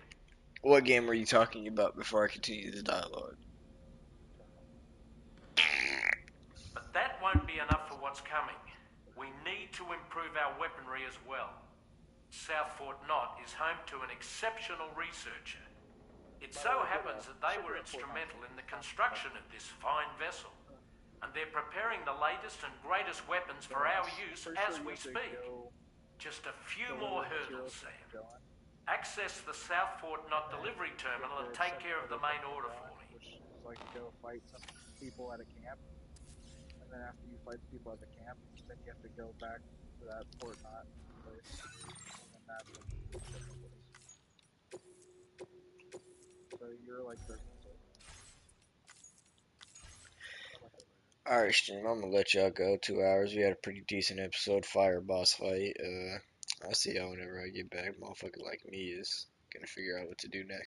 What game were you talking about before I continue this dialogue? But that won't be enough for what's coming. We need to improve our weaponry as well. South Fort Knott is home to an exceptional researcher. It so happens that they were instrumental in the construction of this fine vessel, and they're preparing the latest and greatest weapons for our use as we speak. Just a few more hurdles, Sam. Access the South Fort Knott delivery terminal and take care of the main order for me. Which is like go fight some people at a camp, and then after you fight the people at the camp, then you have to go back to that Fort Knott place, and then that's when you get the place. So you're like 30 minutes away. Alright, stream, I'm gonna let y'all go. 2 hours. We had a pretty decent episode. Fire boss fight. I'll see y'all whenever I get back. Motherfucker like me is gonna figure out what to do next.